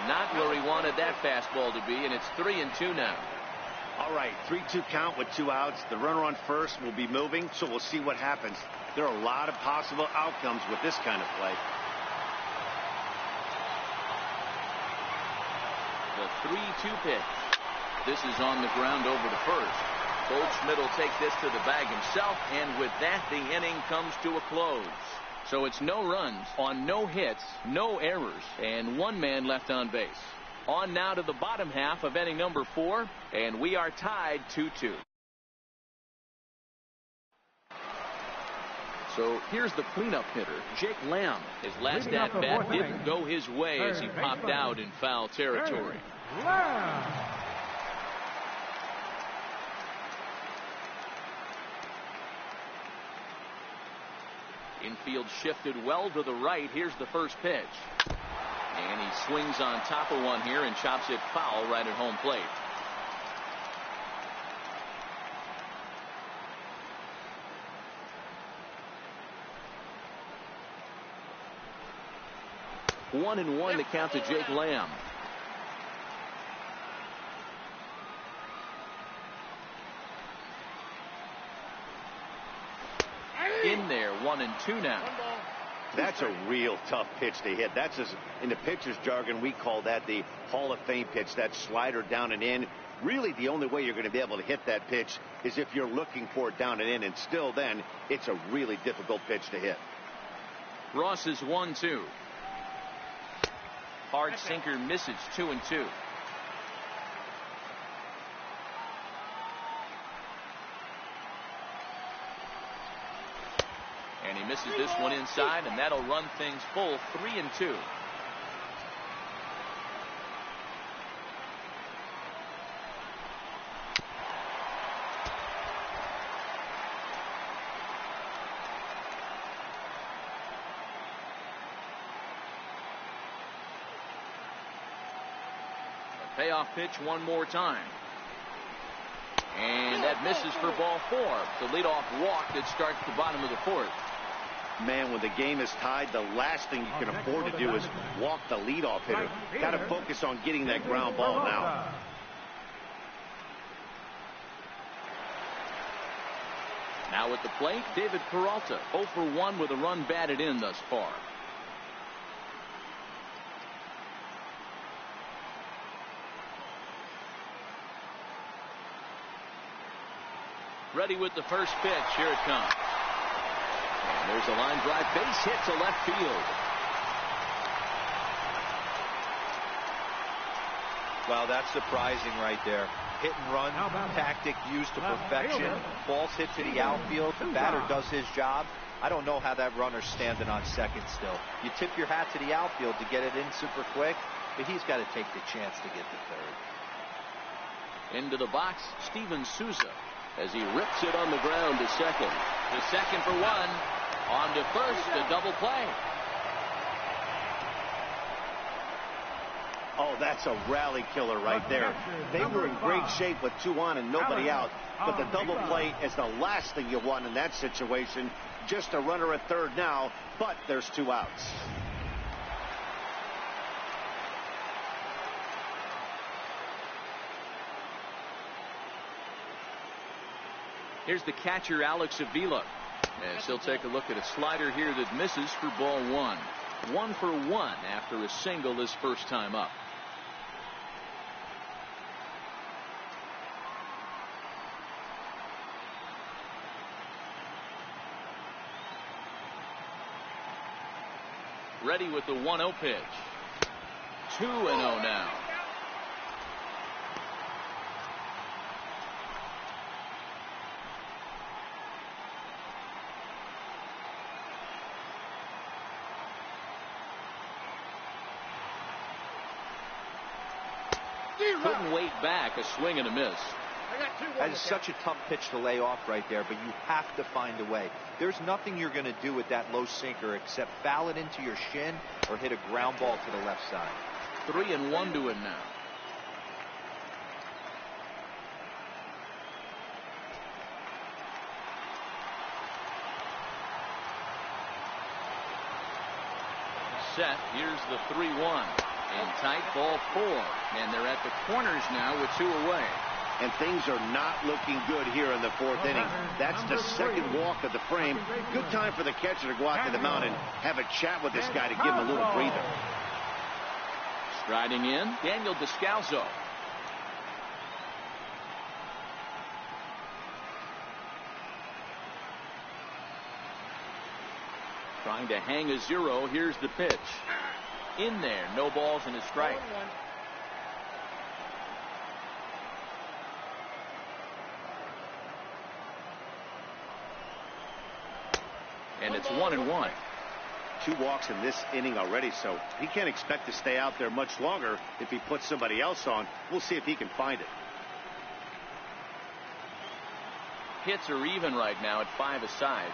Not where he wanted that fastball to be, and it's 3-2 now. All right, 3-2 count with 2 outs. The runner on first will be moving, so we'll see what happens. There are a lot of possible outcomes with this kind of play. The 3-2 pitch. This is on the ground over to first. Goldschmidt will take this to the bag himself, and with that, the inning comes to a close. So it's no runs on no hits, no errors, and one man left on base. On now to the bottom half of inning number 4, and we are tied 2-2. So here's the cleanup hitter, Jake Lamb. His last at-bat didn't go his way as he popped out in foul territory. Infield shifted well to the right. Here's the first pitch. And he swings on top of one here and chops it foul right at home plate. One and one to count to Jake Lamb. In there, 1-2 now. That's a real tough pitch to hit. That's just, in the pitcher's jargon, we call that the Hall of Fame pitch. That slider down and in. Really, the only way you're going to be able to hit that pitch is if you're looking for it down and in, and still then, it's a really difficult pitch to hit. Ross is 1-2. Hard sinker misses, 2-2. And he misses this one inside, and that'll run things full, 3-2. Payoff pitch one more time. And that misses for ball 4. The leadoff walk that starts the bottom of the 4th. Man, when the game is tied, the last thing you can afford to do is walk the leadoff hitter. Got to focus on getting that ground ball now. Now at the plate, David Peralta, 0 for 1 with a run batted in thus far. Ready with the first pitch. Here it comes. And there's a line drive. Base hit to left field. Well, that's surprising right there. Hit and run tactic used to perfection. Balls hit to the outfield. The batter does his job. I don't know how that runner's standing on second still. You tip your hat to the outfield to get it in super quick, but he's got to take the chance to get to third. Into the box, Steven Souza, as he rips it on the ground to second. To second for 1. On to first, a double play. Oh, that's a rally killer right there. They were in great shape with 2 on and nobody out. But the double play is the last thing you want in that situation. Just a runner at third now, but there's 2 outs. Here's the catcher, Alex Avila, as he'll take a look at a slider here that misses for ball 1. 1 for 1 after a single his first time up. Ready with the 1-0 pitch. 2-0 now. Couldn't wait back. A swing and a miss. That is such a tough pitch to lay off right there, but you have to find a way. There's nothing you're going to do with that low sinker except foul it into your shin or hit a ground ball to the left side. 3-1 to him now. Set. Here's the 3-1. In tight, ball 4. And they're at the corners now with 2 away. And things are not looking good here in the 4th inning. That's the second walk of the frame. Good time for the catcher to go out to the mound and have a chat with this guy to give him a little breather. Striding in, Daniel Descalzo. Trying to hang a 0. Here's the pitch. In there. No balls and a strike. 1-1. And it's 1-1. 2 walks in this inning already, so he can't expect to stay out there much longer if he puts somebody else on. We'll see if he can find it. Hits are even right now at 5 aside.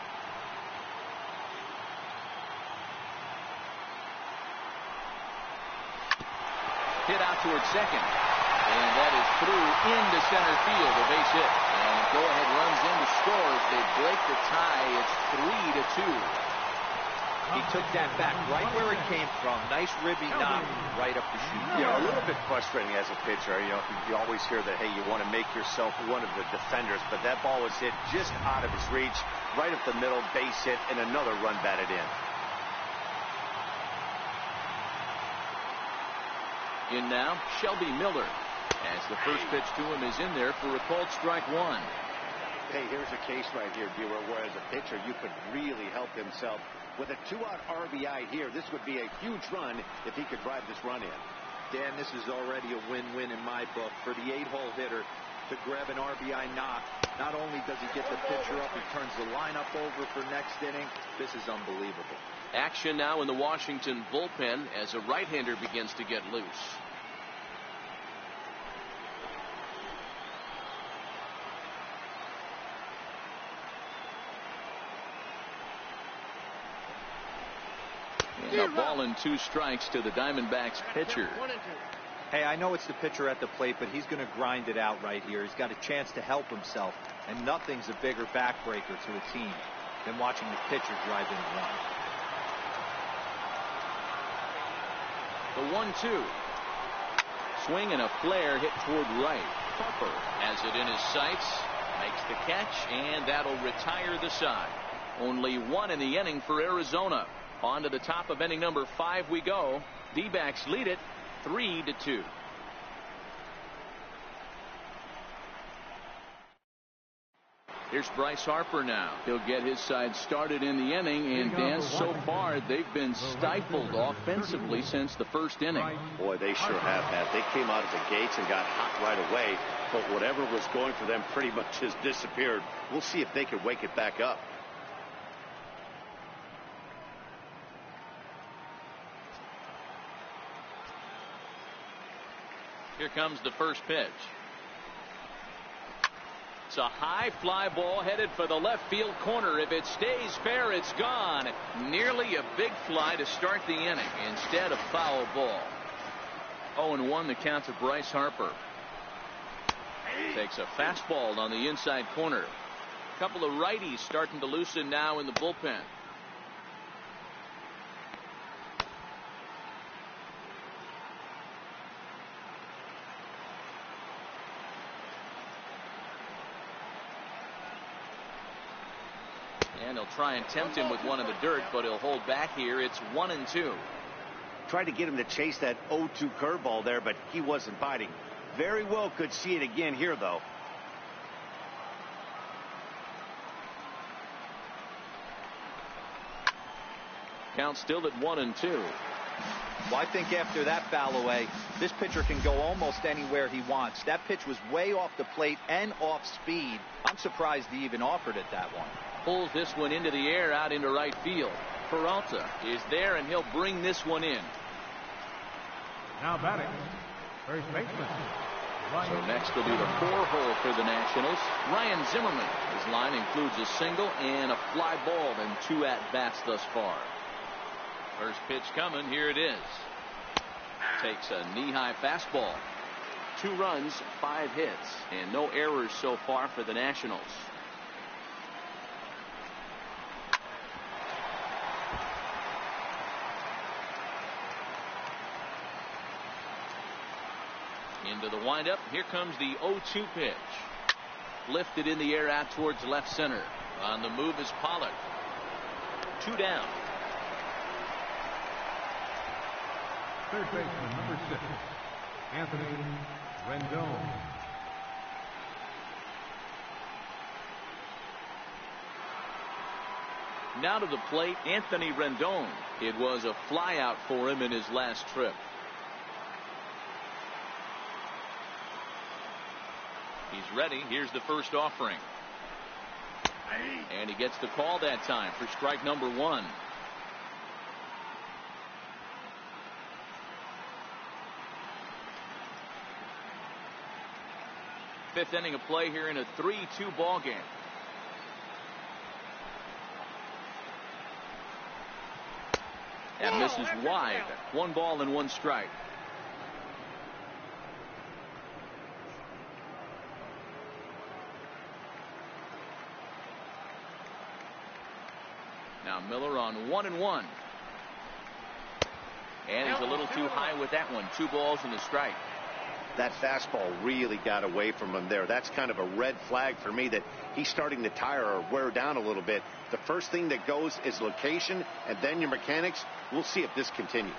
Hit out towards second. And that is through into center field. A base hit. And go-ahead runs in to score as they break the tie. It's 3-2. He took that back right where it came from. Nice ribby knock right up the chute. Yeah, a little bit frustrating as a pitcher. You always hear that, hey, you want to make yourself one of the defenders, but that ball was hit just out of his reach, right up the middle, base hit, and another run batted in. In now, Shelby Miller, as the first pitch to him is in there for a called strike 1. Hey, here's a case right here, Bueller, where as a pitcher you could really help himself with a 2-out RBI here. This would be a huge run if he could drive this run in. Dan, this is already a win-win in my book for the 8-hole hitter to grab an RBI knock. Not only does he get the pitcher up, he turns the lineup over for next inning. This is unbelievable. Action now in the Washington bullpen as a right-hander begins to get loose. And a ball and 2 strikes to the Diamondbacks pitcher. 1-2. Hey, I know it's the pitcher at the plate, but he's going to grind it out right here. He's got a chance to help himself, and nothing's a bigger backbreaker to a team than watching the pitcher drive in a run. The 1-2. Swing and a flare hit toward right. Harper has it in his sights, makes the catch, and that'll retire the side. Only 1 in the inning for Arizona. On to the top of inning number 5 we go. D-backs lead it 3-2. Here's Bryce Harper now. He'll get his side started in the inning, and Dan, so far they've been stifled offensively since the first inning. Boy, they sure have, Matt. They came out of the gates and got hot right away, but whatever was going for them pretty much has disappeared. We'll see if they can wake it back up. Here comes the first pitch. It's a high fly ball headed for the left field corner. If it stays fair, it's gone. Nearly a big fly to start the inning instead of foul ball. 0-1 the count to Bryce Harper. Takes a fastball on the inside corner. A couple of righties starting to loosen now in the bullpen. And he'll try and tempt him with one in the dirt, but he'll hold back here. It's 1-2. Tried to get him to chase that 0-2 curveball there, but he wasn't biting. Very well could see it again here, though. Count still at 1-2. Well, I think after that foul away, this pitcher can go almost anywhere he wants. That pitch was way off the plate and off speed. I'm surprised he even offered it that one. Pulls this one into the air out into right field. Peralta is there, and he'll bring this one in. Now batting, first baseman. So next will be the 4-hole for the Nationals. Ryan Zimmerman. His line includes a single and a fly ball and 2 at-bats thus far. First pitch coming. Here it is. Takes a knee-high fastball. 2 runs, 5 hits, and no errors so far for the Nationals. Into the windup. Here comes the 0-2 pitch. Lifted in the air out towards left center. On the move is Pollard. 2 down. Third baseman, number 6, Anthony Rendon. Now to the plate, Anthony Rendon. It was a flyout for him in his last trip. He's ready. Here's the first offering. And he gets the call that time for strike number 1. Fifth inning of play here in a 3-2 ball game. That misses wide. 1 ball and 1 strike. Now Miller on 1-1. And he's a little too high with that one. 2 balls and a strike. That fastball really got away from him there. That's kind of a red flag for me that he's starting to tire or wear down a little bit. The first thing that goes is location and then your mechanics. We'll see if this continues.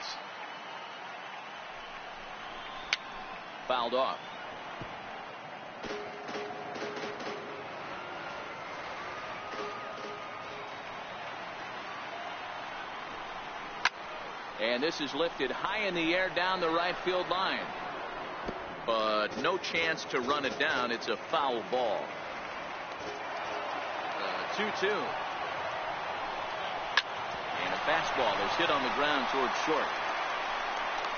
Fouled off. And this is lifted high in the air down the right field line. But no chance to run it down. It's a foul ball. 2-2. And a fastball is hit on the ground towards short.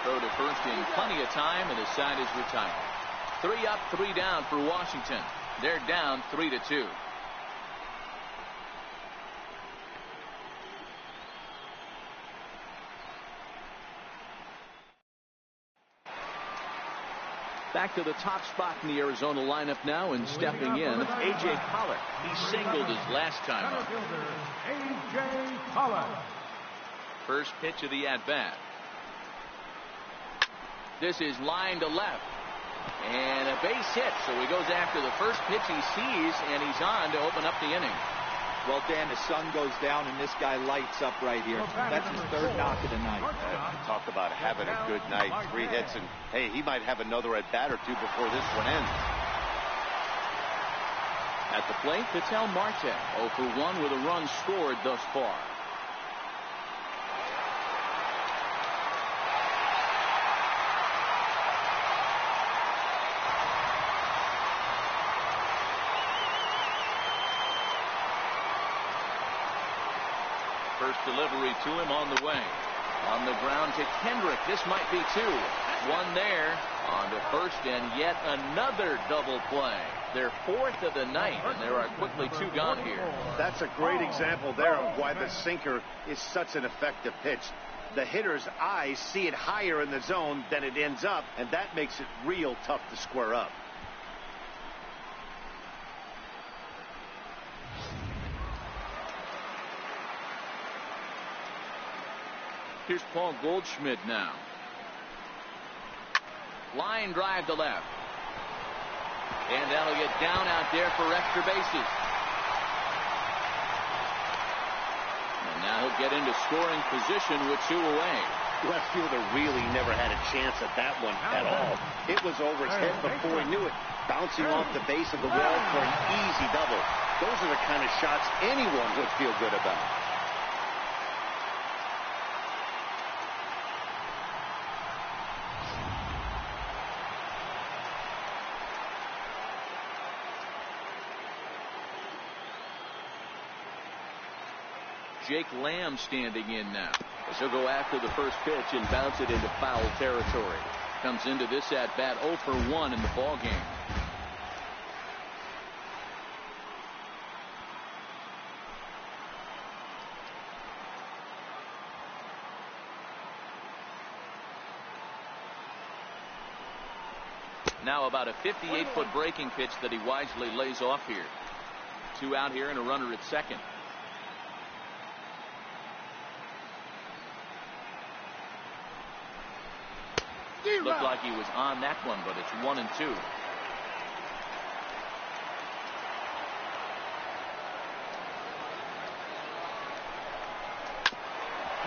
Throw to first in plenty of time, and the side is retired. 3 up, 3 down for Washington. They're down 3-2. Back to the top spot in the Arizona lineup now, and stepping in, A.J. Pollock. He singled his last time up. A.J. Pollock. First pitch of the at-bat. This is line to left. And a base hit, so he goes after the first pitch he sees, and he's on to open up the inning. Well, Dan, the sun goes down, and this guy lights up right here. That's his 3rd knock of the night. Talk about having a good night. 3 hits, and hey, he might have another at bat or 2 before this one ends. At the plate, Ketel Marte, 0 for 1 with a run scored thus far. First delivery to him on the way. On the ground to Kendrick. This might be 2. 1 there. On to first, and yet another double play. Their 4th of the night, and there are quickly 2 gone here. That's a great example there of why the sinker is such an effective pitch. The hitter's eyes see it higher in the zone than it ends up, and that makes it real tough to square up. Here's Paul Goldschmidt now. Line drive to left. And that'll get down out there for extra bases. And now he'll get into scoring position with 2 away. Left fielder really never had a chance at that one at all. It was over his head before he knew it. Bouncing off the base of the wall for an easy double. Those are the kind of shots anyone would feel good about. Jake Lamb standing in now. As he'll go after the first pitch and bounce it into foul territory. Comes into this at bat 0 for 1 in the ball game. Now about a 58-foot breaking pitch that he wisely lays off here. 2 out here and a runner at second. Looked like he was on that one, but it's 1-2.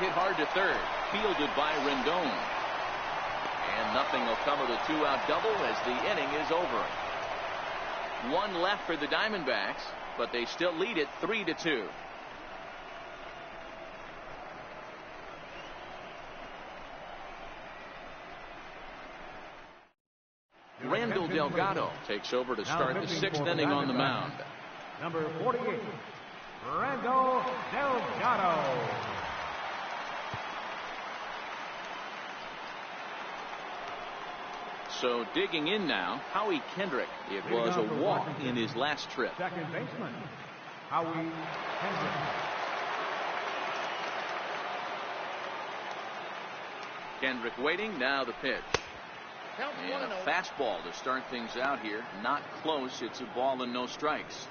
Hit hard to third. Fielded by Rendon. And nothing will come of the 2-out double as the inning is over. One left for the Diamondbacks, but they still lead it 3-2. Randall Delgado takes over to start the 6th inning on the mound. Number 48, Randall Delgado. So digging in now, Howie Kendrick. It was a walk in his last trip. Second baseman, Howie Kendrick. Kendrick waiting, now the pitch. And a fastball to start things out here. Not close. It's a ball and no strikes.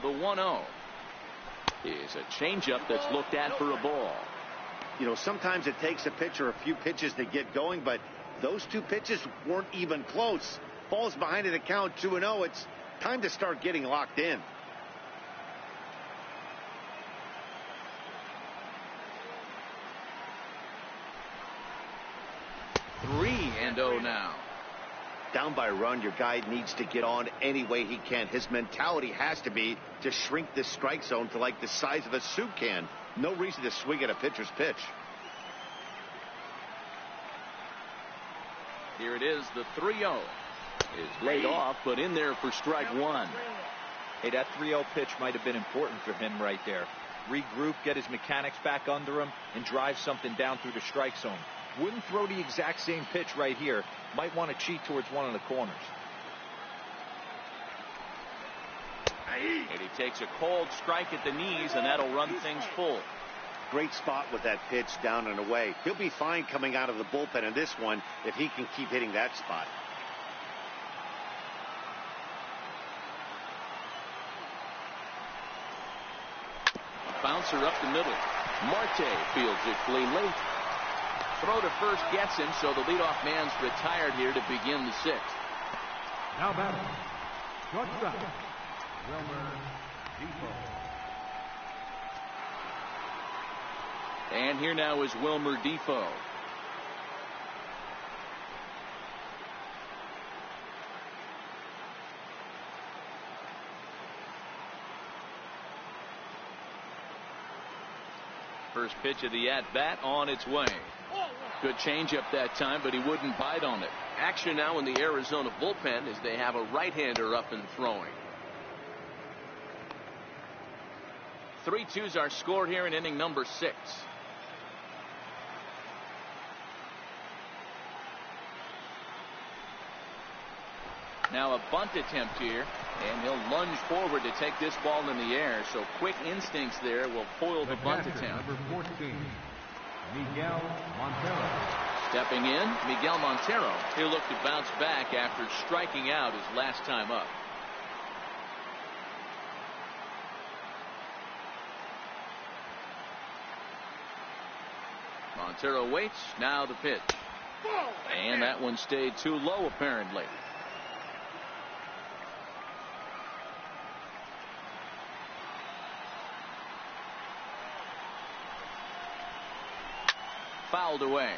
The 1-0 is a changeup that's looked at for a ball. You know, sometimes it takes a pitcher a few pitches to get going, but those two pitches weren't even close. Falls behind in the count 2-0. It's time to start getting locked in. Three and 0 now. Down by a run, your guy needs to get on any way he can. His mentality has to be to shrink this strike zone to like the size of a soup can. No reason to swing at a pitcher's pitch. Here it is, the 3-0 is laid off, but in there for strike one. Hey, that 3-0 pitch might have been important for him right there. Regroup, get his mechanics back under him, and drive something down through the strike zone. Wouldn't throw the exact same pitch right here. Might want to cheat towards one of the corners. And he takes a cold strike at the knees, and that'll run things full. Great spot with that pitch down and away. He'll be fine coming out of the bullpen in this one if he can keep hitting that spot. Bouncer up the middle. Marte fields it clean late. Throw to first gets him, so the leadoff man's retired here to begin the 6th. Now batting, shortstop, Wilmer Depot. And here now is Wilmer Depot. First pitch of the at-bat on its way. Good changeup that time, but he wouldn't bite on it. Action now in the Arizona bullpen as they have a right-hander up and throwing. 3-2s are scored here in inning number 6. Now a bunt attempt here, and he'll lunge forward to take this ball in the air. So quick instincts there will foil the bunt attempt. Number 14, Miguel Montero. Stepping in, Miguel Montero. He'll look to bounce back after striking out his last time up. Montero waits. Now the pitch. And that one stayed too low, apparently. Fouled away.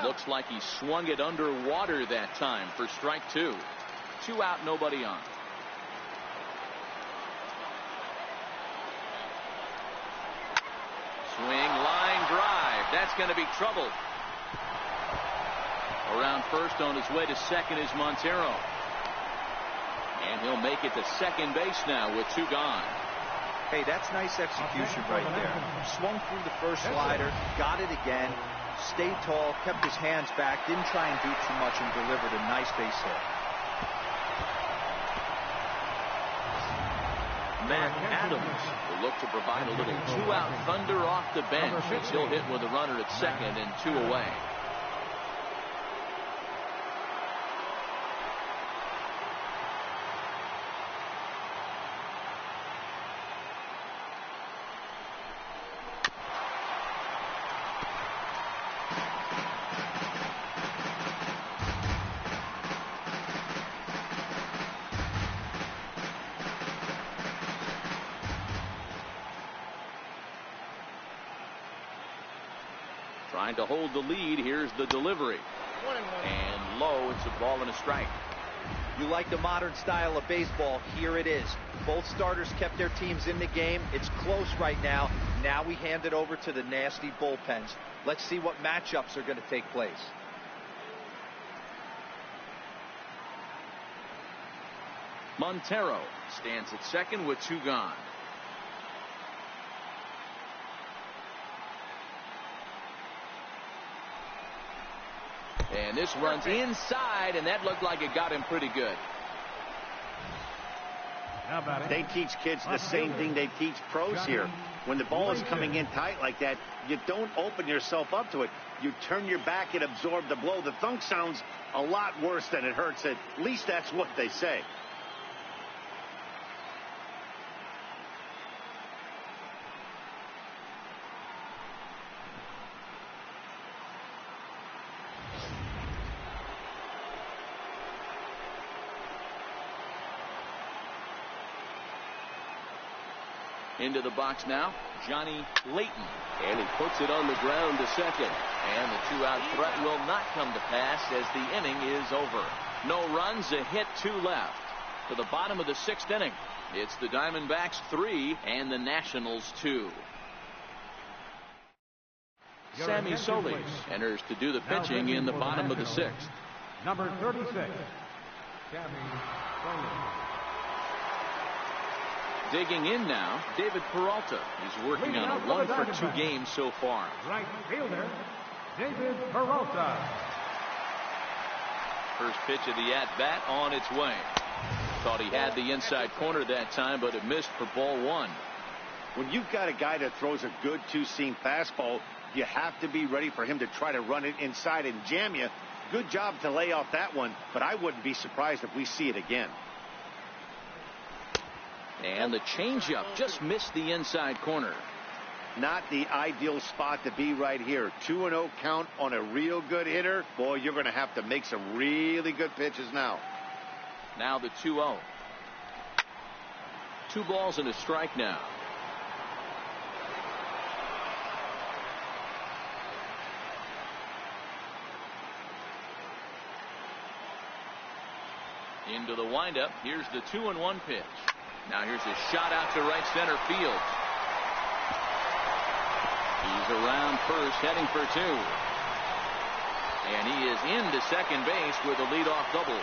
Looks like he swung it underwater that time for strike 2. 2 out, nobody on. Swing, line drive. That's going to be trouble. Around first, on his way to second is Montero. And he'll make it to second base now with 2 gone. Hey, that's nice execution right there. Swung through the first slider, got it again, stayed tall, kept his hands back, didn't try and do too much, and delivered a nice base hit. Matt Adams will look to provide a little 2-out thunder off the bench as he'll hit with a runner at second and 2 away. Trying to hold the lead. Here's the delivery. 1-1. And low. It's a ball and a strike. You like the modern style of baseball. Here it is. Both starters kept their teams in the game. It's close right now. Now we hand it over to the nasty bullpens. Let's see what matchups are going to take place. Montero stands at second with 2 gone. And this runs inside, and that looked like it got him pretty good. They teach kids the same thing they teach pros here. When the ball is coming in tight like that, you don't open yourself up to it. You turn your back and absorb the blow. The thunk sounds a lot worse than it hurts. At least that's what they say. Into the box now, Johnny Layton. And he puts it on the ground to second. And the 2-out threat will not come to pass as the inning is over. No runs, a hit, 2 left. To the bottom of the 6th inning. It's the Diamondbacks 3 and the Nationals 2. Sammy Solis enters to do the pitching in the bottom of the 6th. Number 36, Sammy Solis. Digging in now, David Peralta. He's working on a 1-for-2 game so far. Right fielder, David Peralta. First pitch of the at-bat on its way. Thought he had the inside corner that time, but it missed for ball 1. When you've got a guy that throws a good 2-seam fastball, you have to be ready for him to try to run it inside and jam you. Good job to lay off that one, but I wouldn't be surprised if we see it again. And the changeup just missed the inside corner. Not the ideal spot to be right here. 2-0 count on a real good hitter. Boy, you're going to have to make some really good pitches now. Now the 2-0. 2 balls and a strike now. Into the windup. Here's the 2-1 pitch. Now here's a shot out to right center field. He's around first, heading for 2. And he is into second base with a leadoff double.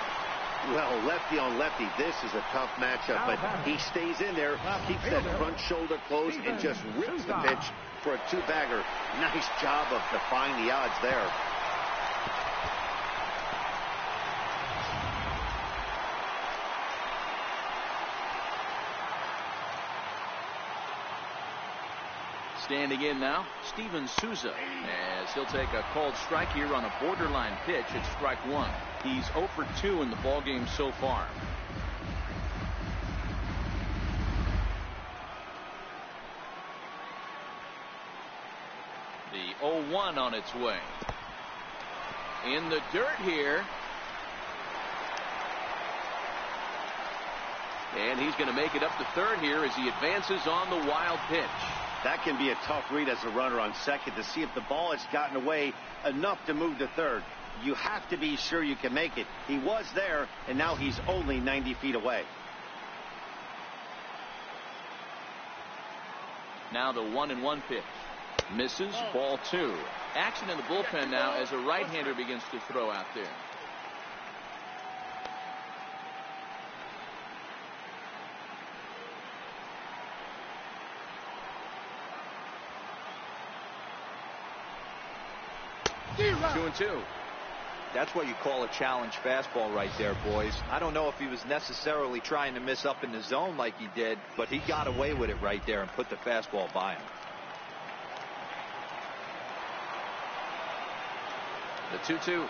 Well, lefty on lefty, this is a tough matchup, but he stays in there, keeps that front shoulder closed, and just rips the pitch for a 2-bagger. Nice job of defying the odds there. Standing in now, Steven Souza, as he'll take a called strike here on a borderline pitch at strike 1. He's 0 for 2 in the ballgame so far. The 0-1 on its way. In the dirt here. And he's going to make it up to third here as he advances on the wild pitch. That can be a tough read as a runner on second to see if the ball has gotten away enough to move to third. You have to be sure you can make it. He was there, and now he's only 90 feet away. Now the 1-1 pitch. Misses, ball 2. Action in the bullpen now as a right-hander begins to throw out there. Two and 2. That's what you call a challenge fastball right there, boys. I don't know if he was necessarily trying to miss up in the zone like he did, but he got away with it right there and put the fastball by him. The 2-2.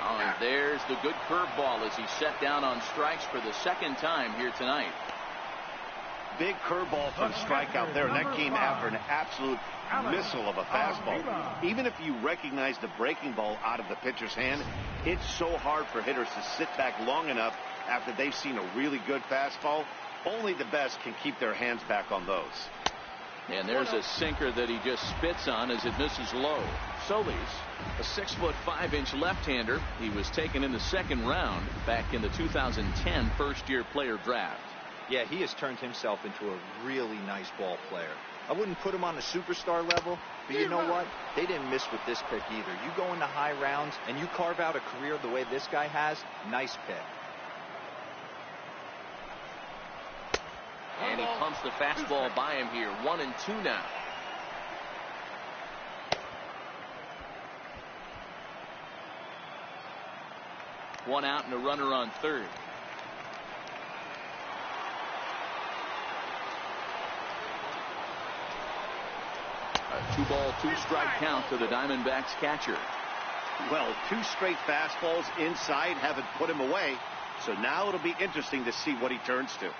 Oh, and there's the good curveball as he set down on strikes for the 2nd time here tonight. Big curveball from strikeout there, and that came after an absolute missile of a fastball. Even if you recognize the breaking ball out of the pitcher's hand, it's so hard for hitters to sit back long enough after they've seen a really good fastball. Only the best can keep their hands back on those. And there's a sinker that he just spits on as it misses low. Solis, a 6'5" left-hander. He was taken in the second round back in the 2010 first-year player draft. Yeah, he has turned himself into a really nice ball player. I wouldn't put him on the superstar level, but you know what? They didn't miss with this pick either. You go into high rounds and you carve out a career the way this guy has, nice pick. And he pumps the fastball by him here. 1-2 now. One out and a runner on third. A 2-ball, 2-strike count to the Diamondbacks catcher. Well, 2 straight fastballs inside haven't put him away. So now it'll be interesting to see what he turns to.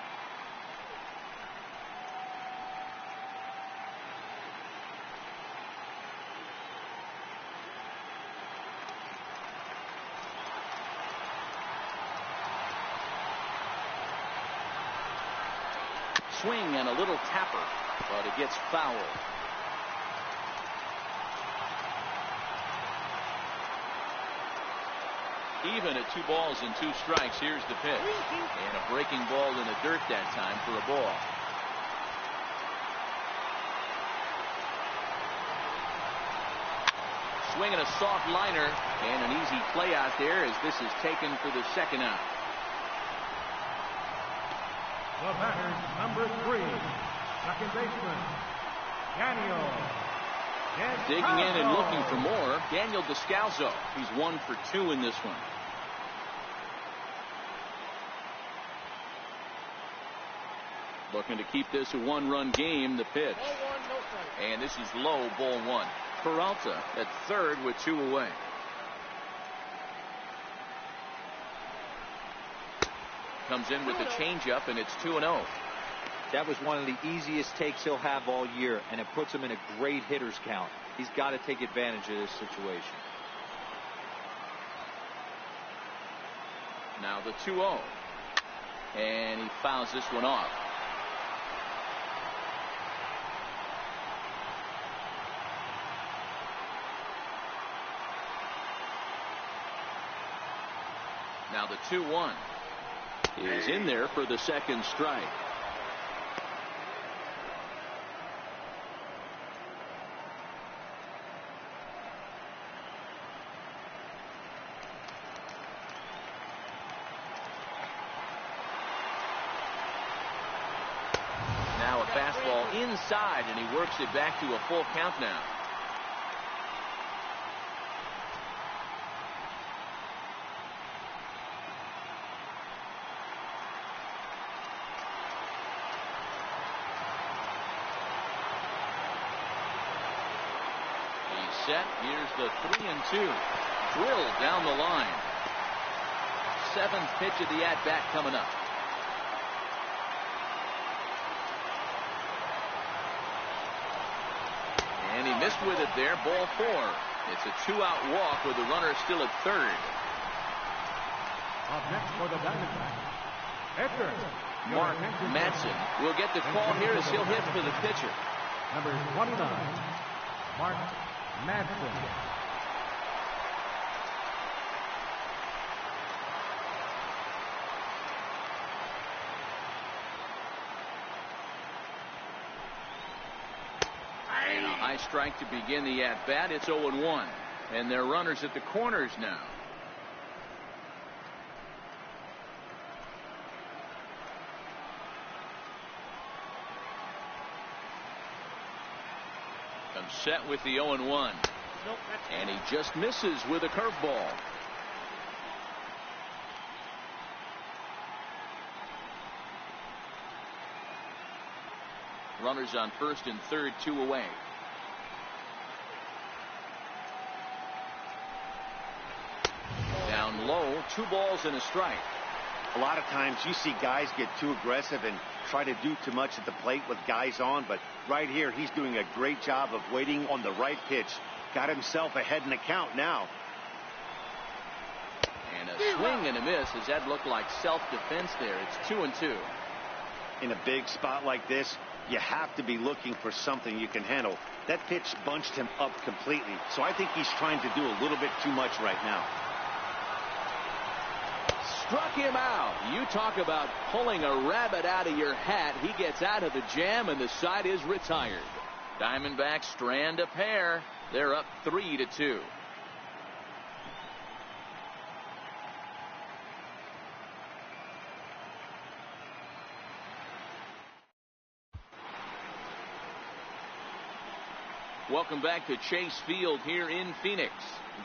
Swing and a little tapper, but it gets foul. Even at 2 balls and 2 strikes. Here's the pitch. And a breaking ball in the dirt that time for a ball. Swinging a soft liner and an easy play out there as this is taken for the second out. The batter, number 3, second baseman, Daniel. Digging in and looking for more, Daniel Descalso. He's 1 for 2 in this one. Looking to keep this a 1-run game. The pitch. Ball 1, no strike. And this is low, ball 1. Peralta at third with 2 away. Comes in with a changeup, and it's 2-0. That was one of the easiest takes he'll have all year, and it puts him in a great hitter's count. He's got to take advantage of this situation. Now the 2-0. And he fouls this one off. Now the 2-1 is in there for the second strike. Now a fastball inside, and he works it back to a full count now. Set. Here's the 3-2. Drilled down the line. 7th pitch of the at-bat coming up. And he missed with it there. Ball 4. It's a 2-out walk with the runner still at third. Up next for the Diamondbacks, pitcher Mark Madsen will get the call here as he'll hit for the pitcher. number 29, Mark Madsen. And a high strike to begin the at-bat. It's 0-1. And they're runners at the corners now. Comes set with the 0-1. And he just misses with a curveball. Runners on first and third, 2 away. Down low, 2 balls and a strike. A lot of times you see guys get too aggressive and try to do too much at the plate with guys on, but right here he's doing a great job of waiting on the right pitch. Got himself ahead in the count now. And a swing and a miss as that looked like self-defense there. It's 2-2. In a big spot like this, You have to be looking for something you can handle. That pitch bunched him up completely. So I think he's trying to do a little bit too much right now. Struck him out. You talk about pulling a rabbit out of your hat. He gets out of the jam, and the side is retired. Diamondbacks strand a pair. They're up 3-2. Welcome back to Chase Field here in Phoenix.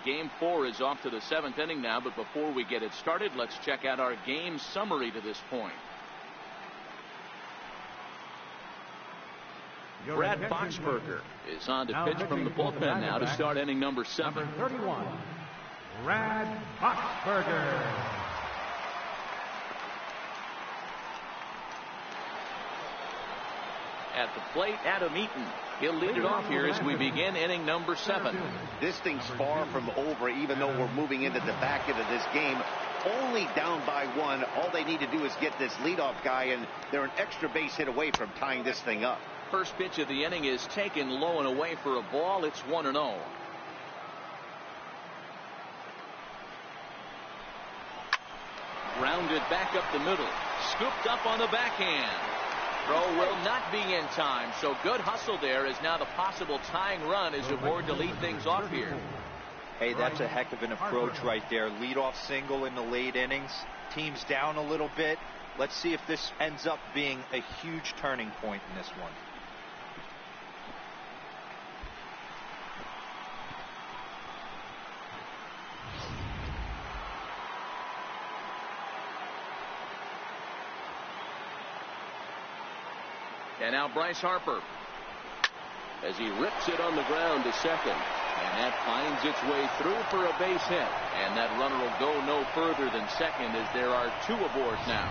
Game 4 is off to the 7th inning now, but before we get it started, let's check out our game summary to this point. Brad Boxberger is on to pitch from the bullpen now to start inning number 7. Number 31, Brad Boxberger. At the plate, Adam Eaton. He'll lead it off here as we begin inning number 7. This thing's far from over, even though we're moving into the back end of this game. Only down by 1. All they need to do is get this leadoff guy, and they're an extra base hit away from tying this thing up. First pitch of the inning is taken low and away for a ball. It's 1-0. Grounded back up the middle. Scooped up on the backhand. Throw will not be in time, so good hustle there as now the possible tying run is aboard to lead things off here. Hey, that's a heck of an approach right there. Leadoff single in the late innings. Team's down a little bit. Let's see if this ends up being a huge turning point in this one. And now Bryce Harper as he rips it on the ground to second. And that finds its way through for a base hit. And that runner will go no further than second as there are 2 aboard now.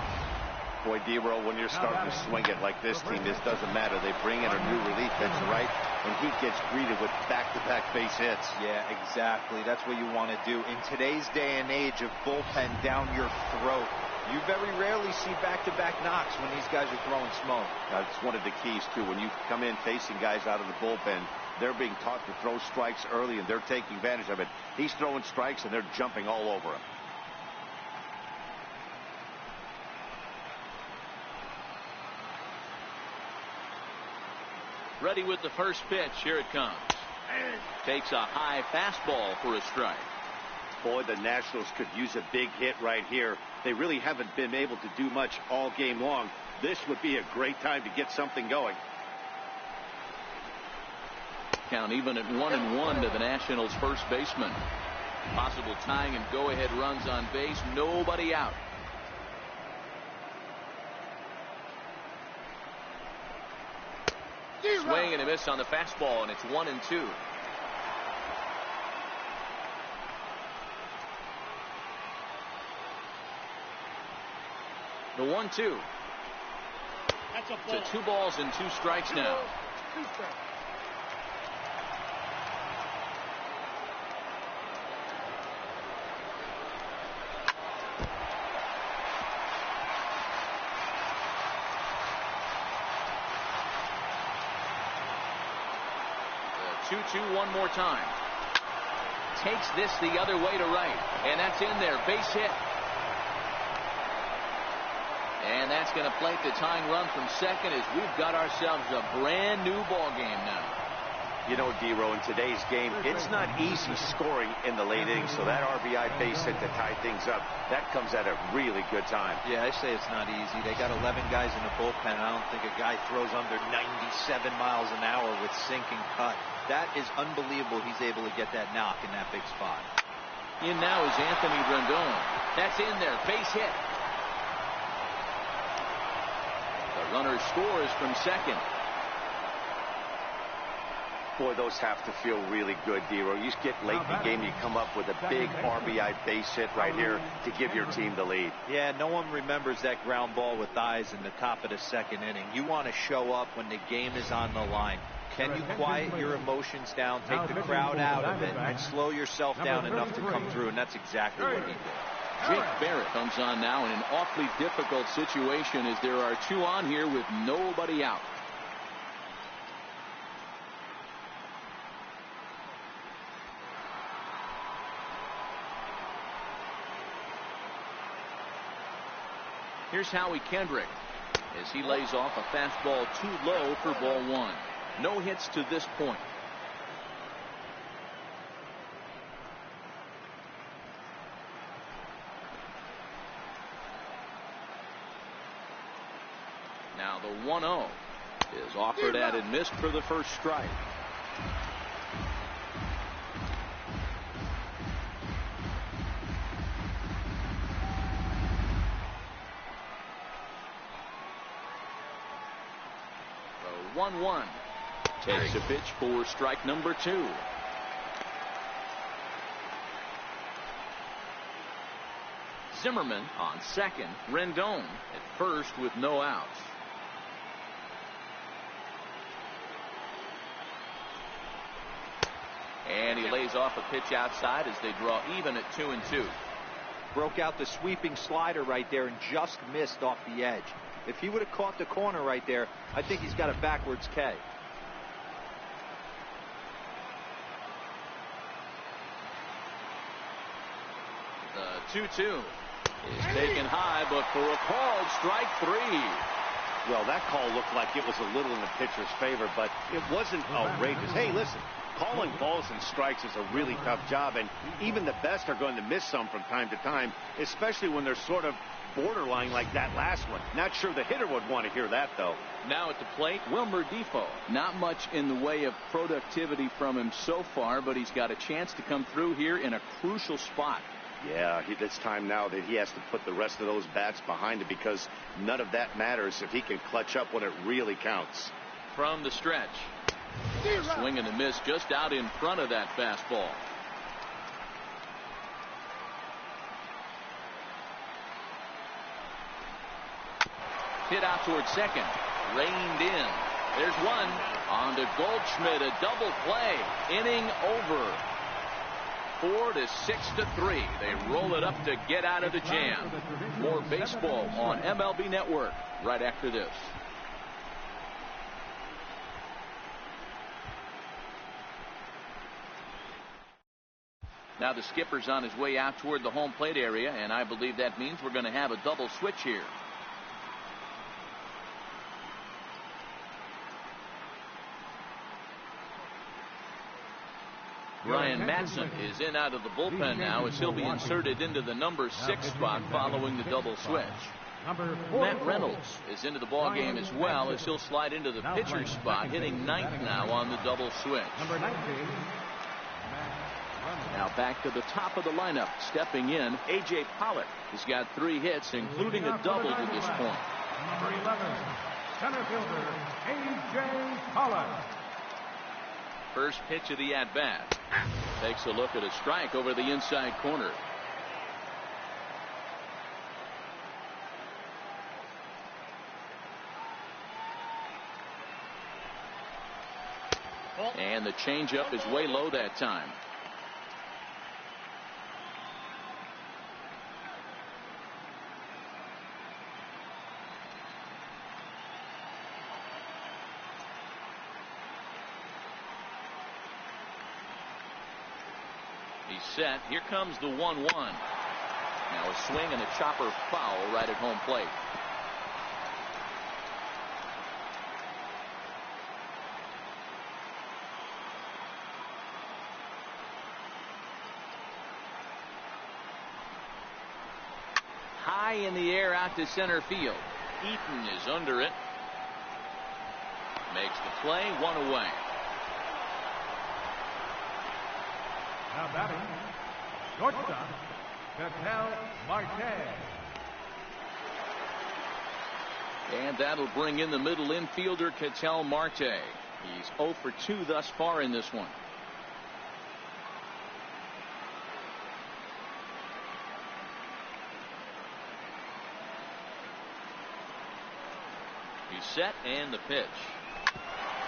Boy, D-Roll, when you're starting to swing it like this team, this doesn't matter. They bring in a new relief pitcher, right? And he gets greeted with back-to-back base hits. Yeah, exactly. That's what you want to do. In today's day and age of bullpen down your throat, you very rarely see back-to-back knocks when these guys are throwing smoke. That's one of the keys, too. When you come in facing guys out of the bullpen, they're being taught to throw strikes early, and they're taking advantage of it. He's throwing strikes, and they're jumping all over him. Ready with the first pitch. Here it comes. Takes a high fastball for a strike. Boy, the Nationals could use a big hit right here. They really haven't been able to do much all game long. This would be a great time to get something going. Count even at 1-1 to the Nationals' first baseman. Possible tying and go-ahead runs on base. Nobody out. Swing and a miss on the fastball, and it's 1-2. The 1-2. That's a ball. To 2 balls and 2 strikes now. 2 strikes. The 2-2 one more time. Takes this the other way to right, and that's in there. Base hit. And that's going to plate the tying run from second as we've got ourselves a brand new ball game now. You know, D-Row, in today's game, it's not easy scoring in the late innings, so that RBI base hit to tie things up, that comes at a really good time. Yeah, I say it's not easy. They got 11 guys in the bullpen. I don't think a guy throws under 97 miles an hour with sinking cut. That is unbelievable. He's able to get that knock in that big spot. In now is Anthony Rendon. That's in there. Base hit. The runner scores from second. Boy, those have to feel really good, D-Row. You just get late in the game, you come up with a big RBI base hit right here to give your team the lead. Yeah, no one remembers that ground ball with eyes in the top of the second inning. You want to show up when the game is on the line. Can you quiet your emotions down, take the crowd out of it, and slow yourself down enough to come through? And that's exactly what he did. Jake Barrett comes on now in an awfully difficult situation as there are 2 on here with nobody out. Here's Howie Kendrick as he lays off a fastball too low for ball one. No hits to this point. Now the 1-0 is offered at and missed for the first strike. The 1-1 takes a pitch for strike number 2. Zimmerman on second, Rendon at first with no outs. And he lays off a pitch outside as they draw even at 2-2. Broke out the sweeping slider right there and just missed off the edge. If he would have caught the corner right there, I think he's got a backwards K. The 2-2 is taken high, but for a called strike 3. Well, that call looked like it was a little in the pitcher's favor, but it wasn't outrageous. Hey, listen, calling balls and strikes is a really tough job, and even the best are going to miss some from time to time, especially when they're sort of borderline like that last one. Not sure the hitter would want to hear that, though. Now at the plate, Wilmer Defoe. Not much in the way of productivity from him so far, but he's got a chance to come through here in a crucial spot. Yeah, it's time now that he has to put the rest of those bats behind it, because none of that matters if he can clutch up when it really counts. From the stretch, swing and a miss just out in front of that fastball. Hit out toward second, reined in. There's one on to Goldschmidt, a double play, inning over. 4-6-3. They roll it up to get out of the jam. More baseball on MLB Network right after this. Now the skipper's on his way out toward the home plate area, and I believe that means we're going to have a double switch here. Brian Madsen is in out of the bullpen now as he'll be inserted into the number 6 spot following the double switch. Matt Reynolds is into the ballgame as well as he'll slide into the pitcher's spot, hitting ninth now on the double switch. Now back to the top of the lineup, stepping in, A.J. Pollock. He's got 3 hits, including a double to this point. Number 11, center fielder A.J. Pollock. First pitch of the at-bat. Takes a look at a strike over the inside corner. And the changeup is way low that time. He's set. Here comes the 1-1. Now a swing and a chopper foul right at home plate. High in the air out to center field. Eaton is under it. Makes the play, 1 away. Now batting, shortstop, Ketel Marte. And that'll bring in the middle infielder, Ketel Marte. He's 0 for 2 thus far in this one. He's set, and the pitch.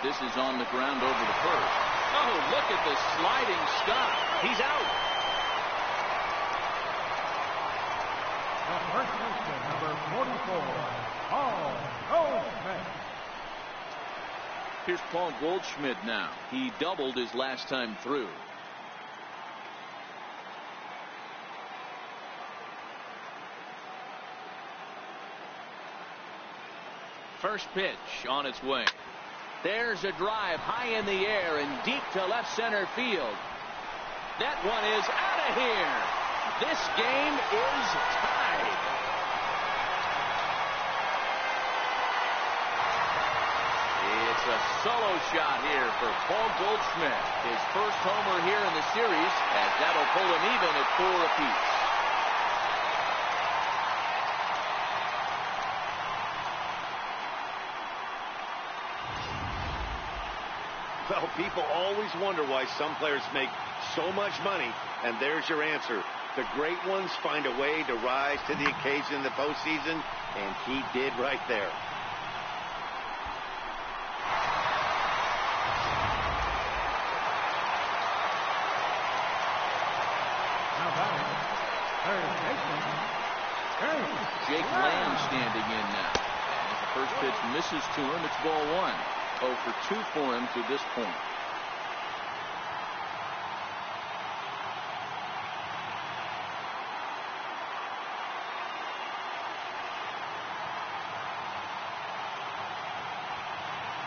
This is on the ground over the first. Oh, look at the sliding stop. He's out. The first baseman, number 44, Paul Goldschmidt. Here's Paul Goldschmidt now. He doubled his last time through. First pitch on its way. There's a drive high in the air and deep to left center field. That one is out of here. This game is tied. It's a solo shot here for Paul Goldschmidt. His first homer here in the series, as that'll pull him even at 4 apiece. Well, people always wonder why some players make so much money, and there's your answer. The great ones find a way to rise to the occasion in the postseason, and he did right there. Now batting, third baseman, Jake Lamb standing in now. As the first pitch misses to him, it's ball 1. 0 for 2 for him to this point.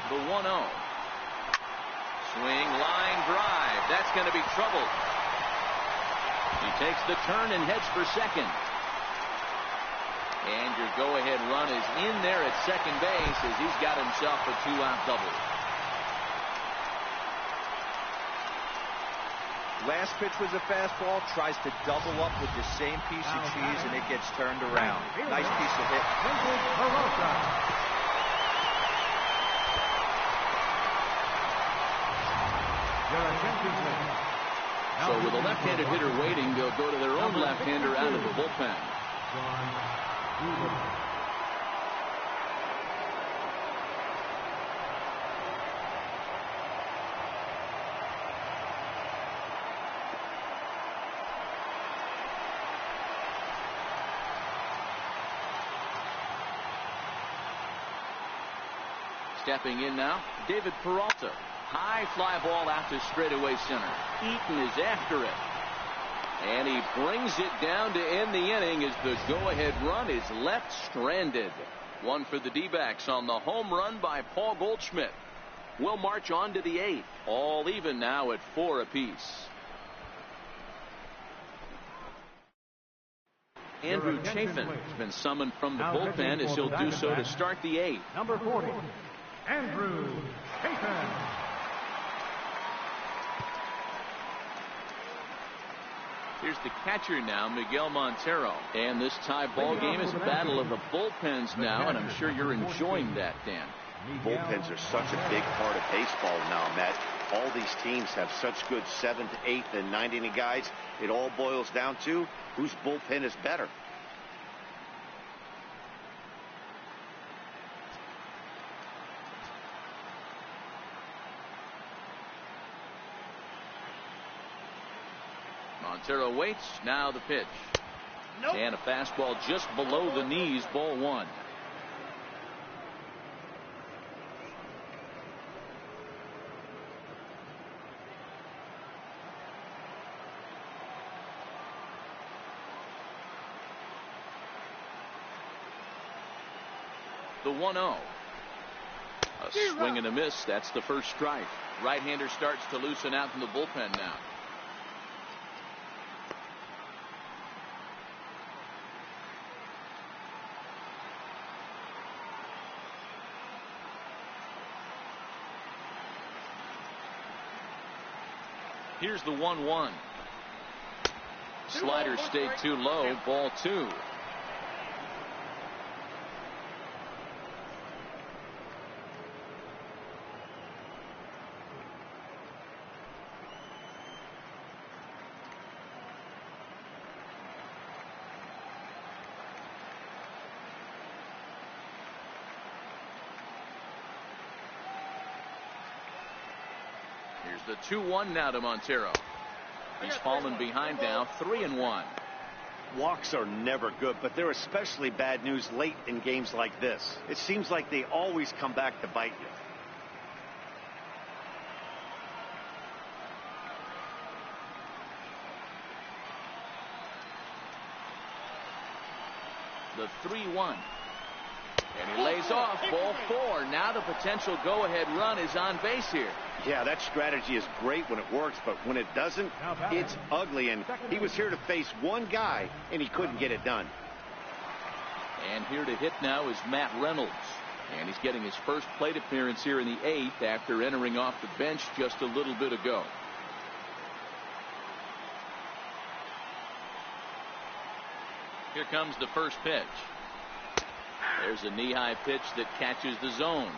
The 1-0. Swing, line drive. That's going to be trouble. He takes the turn and heads for second. And your go-ahead run is in there at second base as he's got himself a 2-out double. Last pitch was a fastball. Tries to double up with the same piece of cheese, and it gets turned around. Nice piece of hit. So with a left-handed hitter waiting, they'll go to their own left-hander out of the bullpen. Stepping in now, David Peralta. High fly ball out to straightaway center. Eaton is after it. And he brings it down to end the inning as the go-ahead run is left stranded. One for the D-backs on the home run by Paul Goldschmidt. We'll march on to the 8th. All even now at 4 apiece. Andrew Chafin has been summoned from the bullpen as he'll do so to start the 8th. Number 40, Andrew Chafin. Here's the catcher now, Miguel Montero. And this tie ball game is a battle of the bullpens now, and I'm sure you're enjoying that, Dan. Bullpens are such a big part of baseball now, Matt. All these teams have such good 7th, 8th, and 9th inning guys. It all boils down to whose bullpen is better. Montero waits. Now the pitch. Nope. And a fastball just below the knees, ball 1. The 1-0. A swing and a miss. That's the first strike. Right-hander starts to loosen out in the bullpen now. Here's the 1-1. Slider stayed too low. Ball 2. Here's the 2-1 now to Montero. He's fallen behind now, 3-1. Walks are never good, but they're especially bad news late in games like this. It seems like they always come back to bite you. The 3-1. And he lays pays off. Ball 4. Now the potential go-ahead run is on base here. Yeah, that strategy is great when it works, but when it doesn't, it's ugly. And he was here to face one guy, and he couldn't get it done. And here to hit now is Matt Reynolds. And he's getting his first plate appearance here in the 8th after entering off the bench just a little bit ago. Here comes the first pitch. There's a knee-high pitch that catches the zone.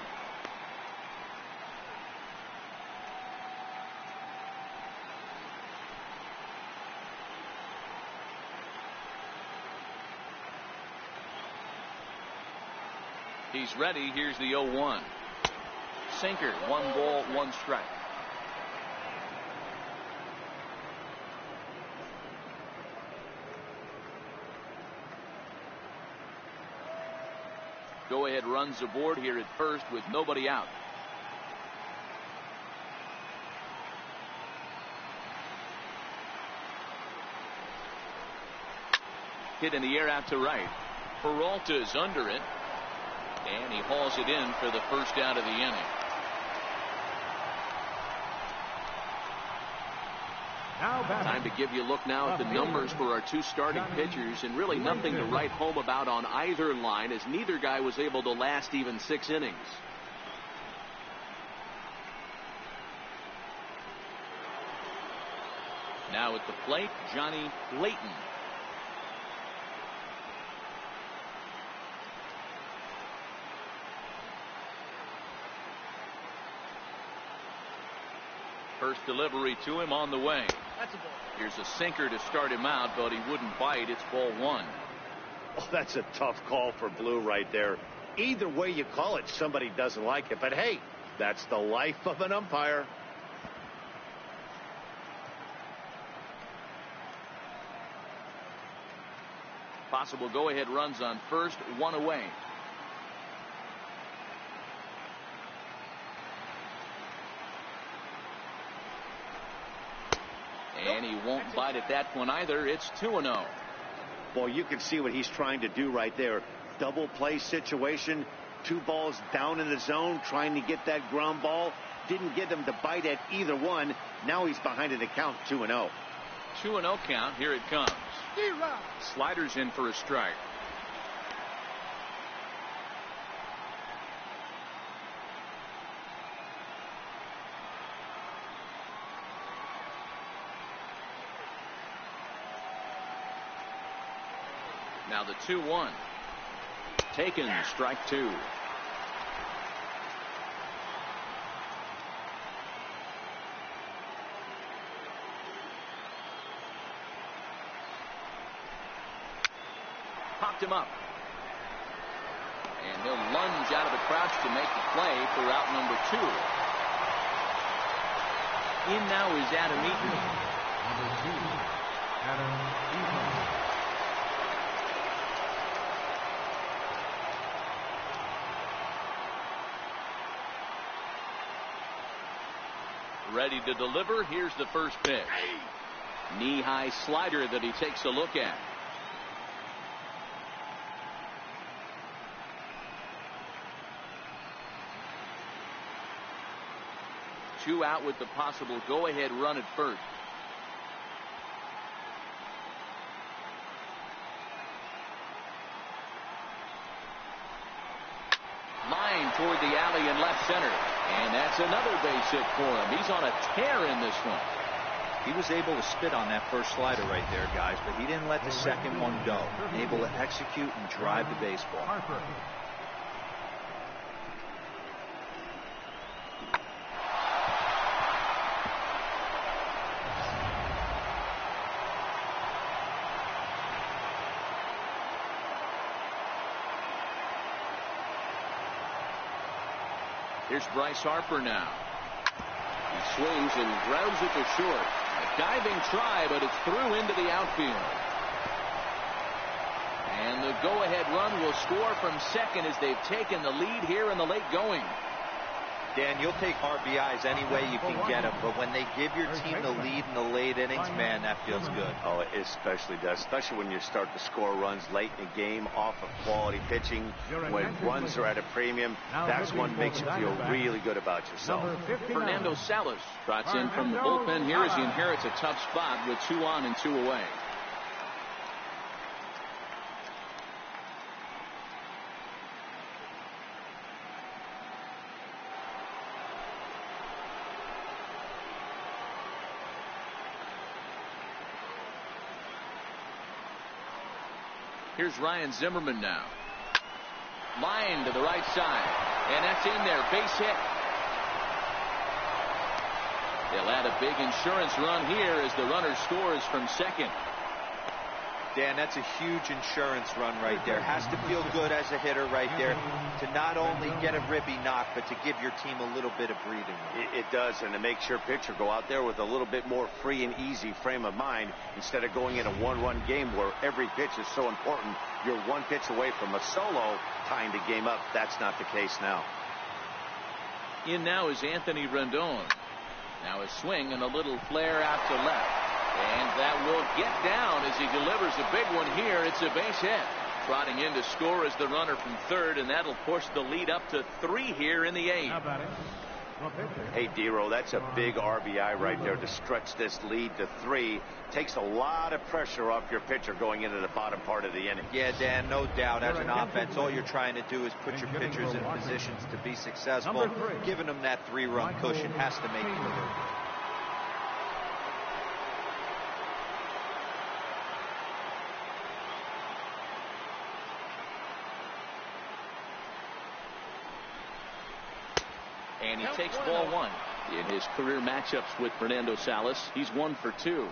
He's ready. Here's the 0-1. Sinker. 1 ball, 1 strike. Go-ahead runs aboard here at first with nobody out. Hit in the air out to right. Peralta's under it. And he hauls it in for the first out of the inning. Time to give you a look now at the numbers for our 2 starting pitchers, and really nothing to write home about on either line, as neither guy was able to last even 6 innings. Now at the plate, Johnny Layton. First delivery to him on the way. That's a ball. Here's a sinker to start him out, but he wouldn't bite. It's ball 1. Oh, that's a tough call for Blue right there. Either way you call it, somebody doesn't like it. But hey, that's the life of an umpire. Possible go-ahead runs on first, 1 away. And he won't bite at that one either. It's 2-0. Boy, you can see what he's trying to do right there. Double play situation. 2 balls down in the zone, trying to get that ground ball. Didn't get him to bite at either one. Now he's behind in the count, 2-0. 2-0 count. Here it comes. Sliders in for a strike. Now the 2-1. Taken, strike 2. Popped him up. And he'll lunge out of the crouch to make the play for out number 2. In now is Adam Eaton. Number 2, Adam Eaton. Ready to deliver. Here's the first pitch. Knee-high slider that he takes a look at. Two out with the possible go-ahead run at first. Line toward the alley in left center. And that's another base hit for him. He's on a tear in this one. He was able to spit on that first slider right there, guys, but he didn't let the second one go. Able to execute and drive the baseball. Harper. Here's Bryce Harper now. He swings and grounds it to short. A diving try, but it's through into the outfield. And the go-ahead run will score from second as they've taken the lead here in the late going. Dan, you'll take RBIs any way you can get them, but when they give your team the lead in the late innings, man, that feels good. Oh, it especially does, especially when you start to score runs late in the game off of quality pitching. When runs are at a premium, that's what makes you feel really good about yourself. Fernando Salas trots in from the bullpen here as he inherits a tough spot with 2 on and 2 away. Here's Ryan Zimmerman now. Line to the right side. And that's in there. Base hit. They'll add a big insurance run here as the runner scores from second. Dan, that's a huge insurance run right there. Has to feel good as a hitter right there to not only get a ribby knock, but to give your team a little bit of breathing. It does, and it makes your pitcher go out there with a little bit more free and easy frame of mind instead of going in a one-run game where every pitch is so important. You're one pitch away from a solo tying the game up. That's not the case now. In now is Anthony Rendon. Now a swing and a little flare out to left. And that will get down as he delivers a big one here. It's a base hit. Trotting in to score is the runner from third, and that'll push the lead up to 3 here in the 8th. Hey, Dero, that's a big RBI right there to stretch this lead to 3. Takes a lot of pressure off your pitcher going into the bottom part of the inning. Yeah, Dan, no doubt. As an offense, all you're trying to do is put your pitchers in positions to be successful. Giving them that 3-run cushion has to make you look. And he takes ball 1. In his career matchups with Fernando Salas, he's 1 for 2.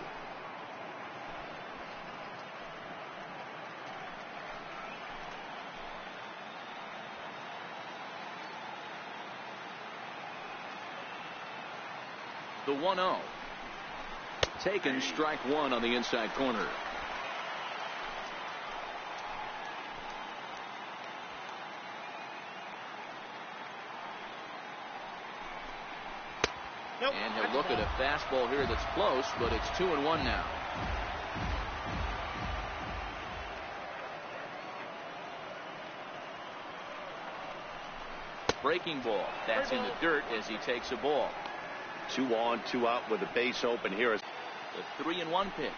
The 1-0. Taken, strike 1 on the inside corner. And he'll look at a fastball here that's close, but it's 2-1 now. Breaking ball. That's in the dirt as he takes a ball. 2 on, 2 out with the base open here. The 3-1 pitch.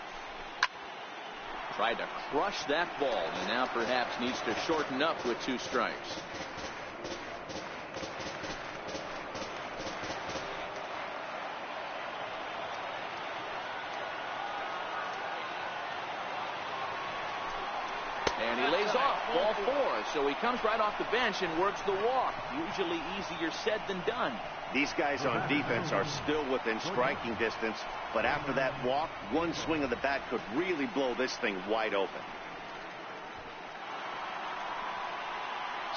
Tried to crush that ball, and now perhaps needs to shorten up with 2 strikes. And he lays off, ball 4, so he comes right off the bench and works the walk. Usually easier said than done. These guys on defense are still within striking distance, but after that walk, one swing of the bat could really blow this thing wide open.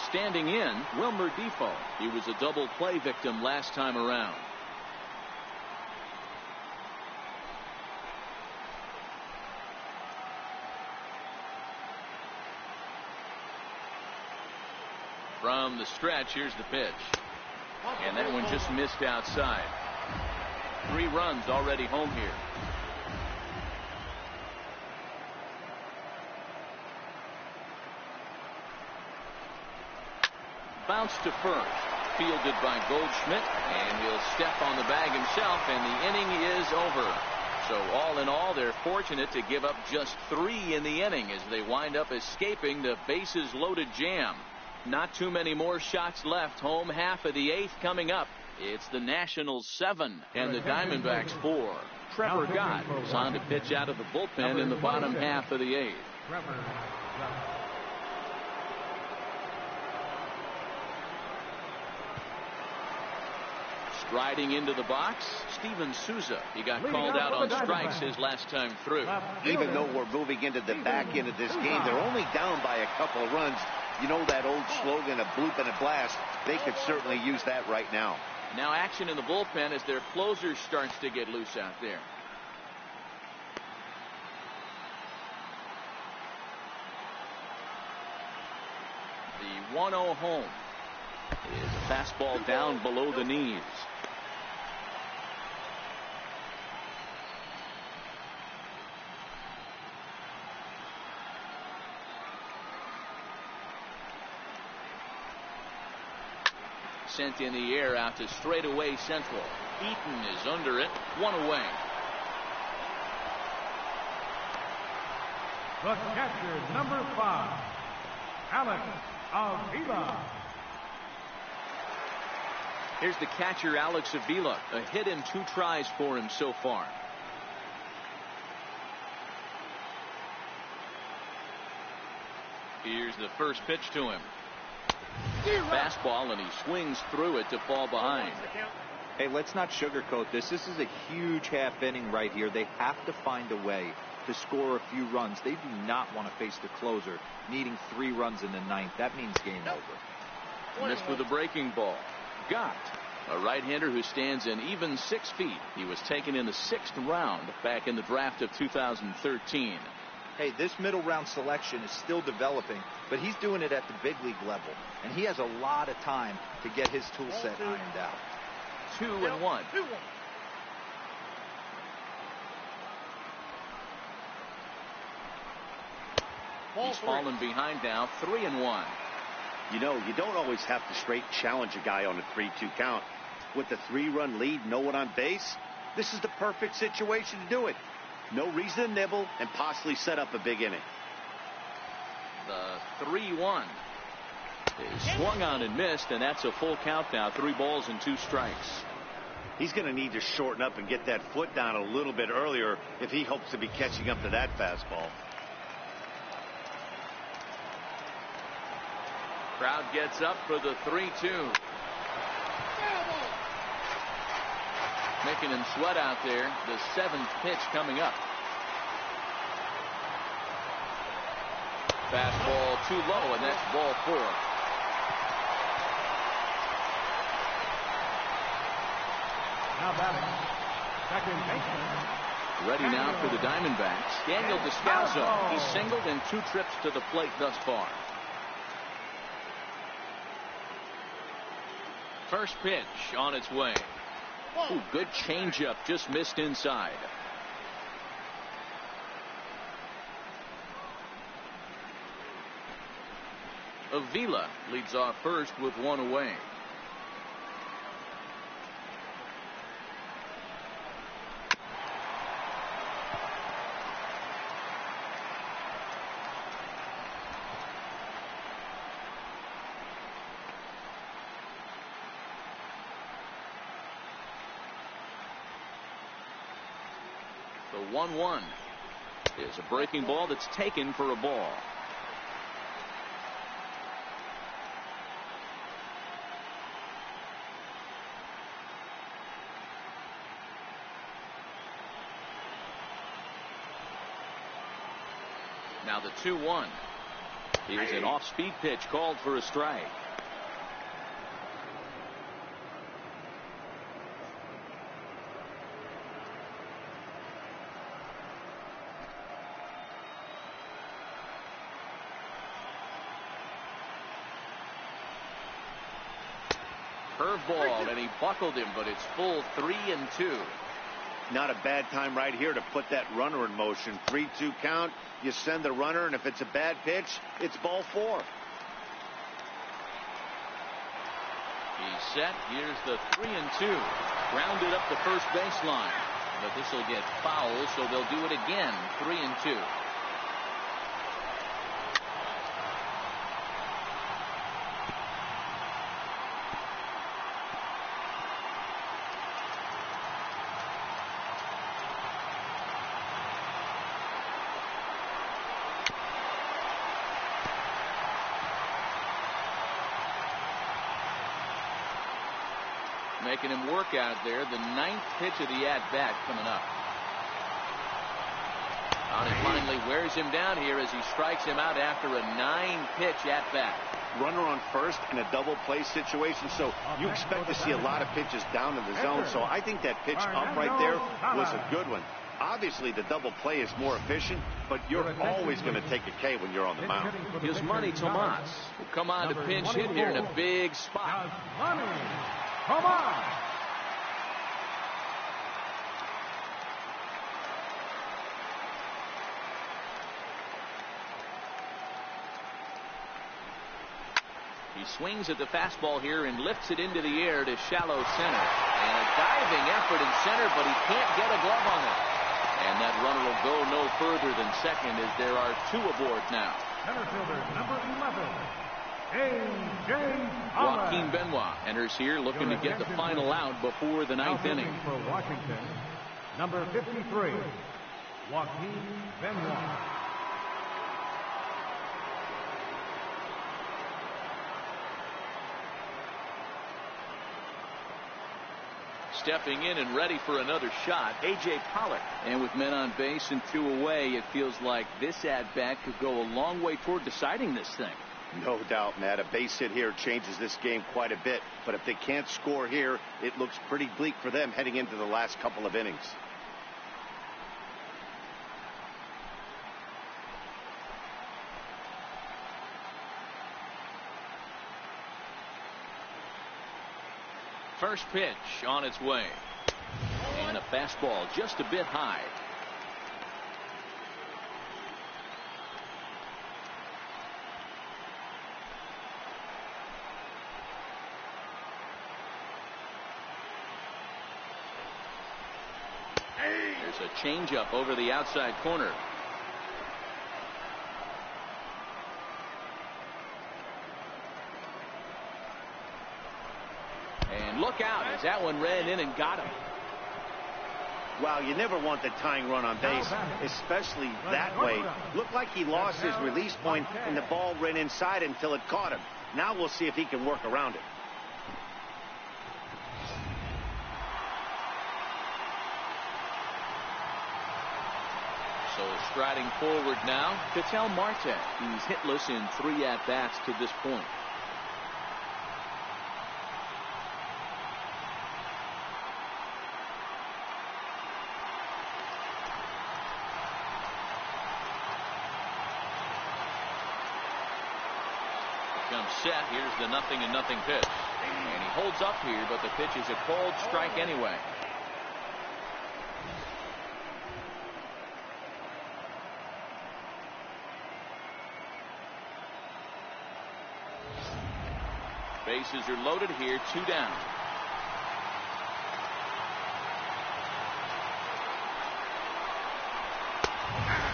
Standing in, Wilmer Defoe. He was a double play victim last time around. From the stretch, here's the pitch. And that one just missed outside. 3 runs already home here. Bounce to first. Fielded by Goldschmidt. And he'll step on the bag himself, and the inning is over. So all in all, they're fortunate to give up just 3 in the inning as they wind up escaping the bases loaded jam. Not too many more shots left. Home half of the 8th coming up. It's the Nationals 7 and the Diamondbacks 4. Trevor Gott is on to pitch out of the bullpen in the bottom half of the 8th. Striding into the box, Steven Souza. He got called out on strikes his last time through. Even though we're moving into the back end of this game, they're only down by a couple of runs. You know that old slogan, a bloop and a blast. They could certainly use that right now. Now action in the bullpen as their closer starts to get loose out there. The 1-0 home is Fastball down below the knees. Sent in the air out to straightaway central. Eaton is under it. 1 away. The catcher, number 5, Alex Avila. Here's the catcher, Alex Avila. A hit in 2 tries for him so far. Here's the first pitch to him. Fastball, and he swings through it to fall behind. Hey, let's not sugarcoat this. This is a huge half inning right here. They have to find a way to score a few runs. They do not want to face the closer needing 3 runs in the 9th. That means game over. Missed with a breaking ball. Got a right-hander who stands in even 6 feet. He was taken in the 6th round back in the draft of 2013. Hey, this middle round selection is still developing, but he's doing it at the big league level, and he has a lot of time to get his tool set ironed out. 2-1. He's fallen behind now. 3-1. You know, you don't always have to straight challenge a guy on a 3-2 count. With the 3-run lead, no one on base, this is the perfect situation to do it. No reason to nibble and possibly set up a big inning. The 3-1 is swung on and missed, and that's a full count now. 3 balls and 2 strikes. He's going to need to shorten up and get that foot down a little bit earlier if he hopes to be catching up to that fastball. Crowd gets up for the 3-2. Making him sweat out there. The 7th pitch coming up. Fastball too low, and that's ball 4. Now batting, second baseman. Ready now for the Diamondbacks. Daniel Descalso. He's singled in 2 trips to the plate thus far. First pitch on its way. Ooh, good changeup, just missed inside. Avila leads off first with 1 away. The 1-1 is a breaking ball that's taken for a ball. Now the 2-1. Here's an off-speed pitch called for a strike. Curveball, and he buckled him, but it's full 3-2. Not a bad time right here to put that runner in motion. 3-2 count. You send the runner, and if it's a bad pitch, it's ball 4. He's set. Here's the 3-2. Grounded up the first baseline. But this will get foul, so they'll do it again. 3-2. Making him work out there. The 9th pitch of the at-bat coming up. And he finally wears him down here as he strikes him out after a 9-pitch at-bat. Runner on first in a double play situation, so you expect to see a lot of pitches down in the zone. So I think that pitch up right there was a good one. Obviously, the double play is more efficient, but you're always going to take a K when you're on the mound. Yasmani Tomas will come on to pinch hit here in a big spot. Yasmani Tomas. He swings at the fastball here and lifts it into the air to shallow center. And a diving effort in center, but he can't get a glove on it. And that runner will go no further than second as there are 2 aboard now. Center fielder number 11, A.J. Joaquin Benoit enters here looking to get the final out before the 9th inning. For Washington, number 53, Joaquin Benoit. Stepping in and ready for another shot, A.J. Pollock. And with men on base and 2 away, it feels like this at-bat could go a long way toward deciding this thing. No doubt, Matt. A base hit here changes this game quite a bit. But if they can't score here, it looks pretty bleak for them heading into the last couple of innings. First pitch on its way. And a fastball just a bit high. There's a changeup over the outside corner. And look out as that one ran in and got him. Wow, you never want the tying run on base, especially that way. Looked like he lost his release point and the ball ran inside until it caught him. Now we'll see if he can work around it. So striding forward now, Ketel Marte. He's hitless in 3 at-bats to this point. Comes set. Here's the 0-0 pitch. And he holds up here, but the pitch is a called strike anyway. Bases are loaded here, 2 down.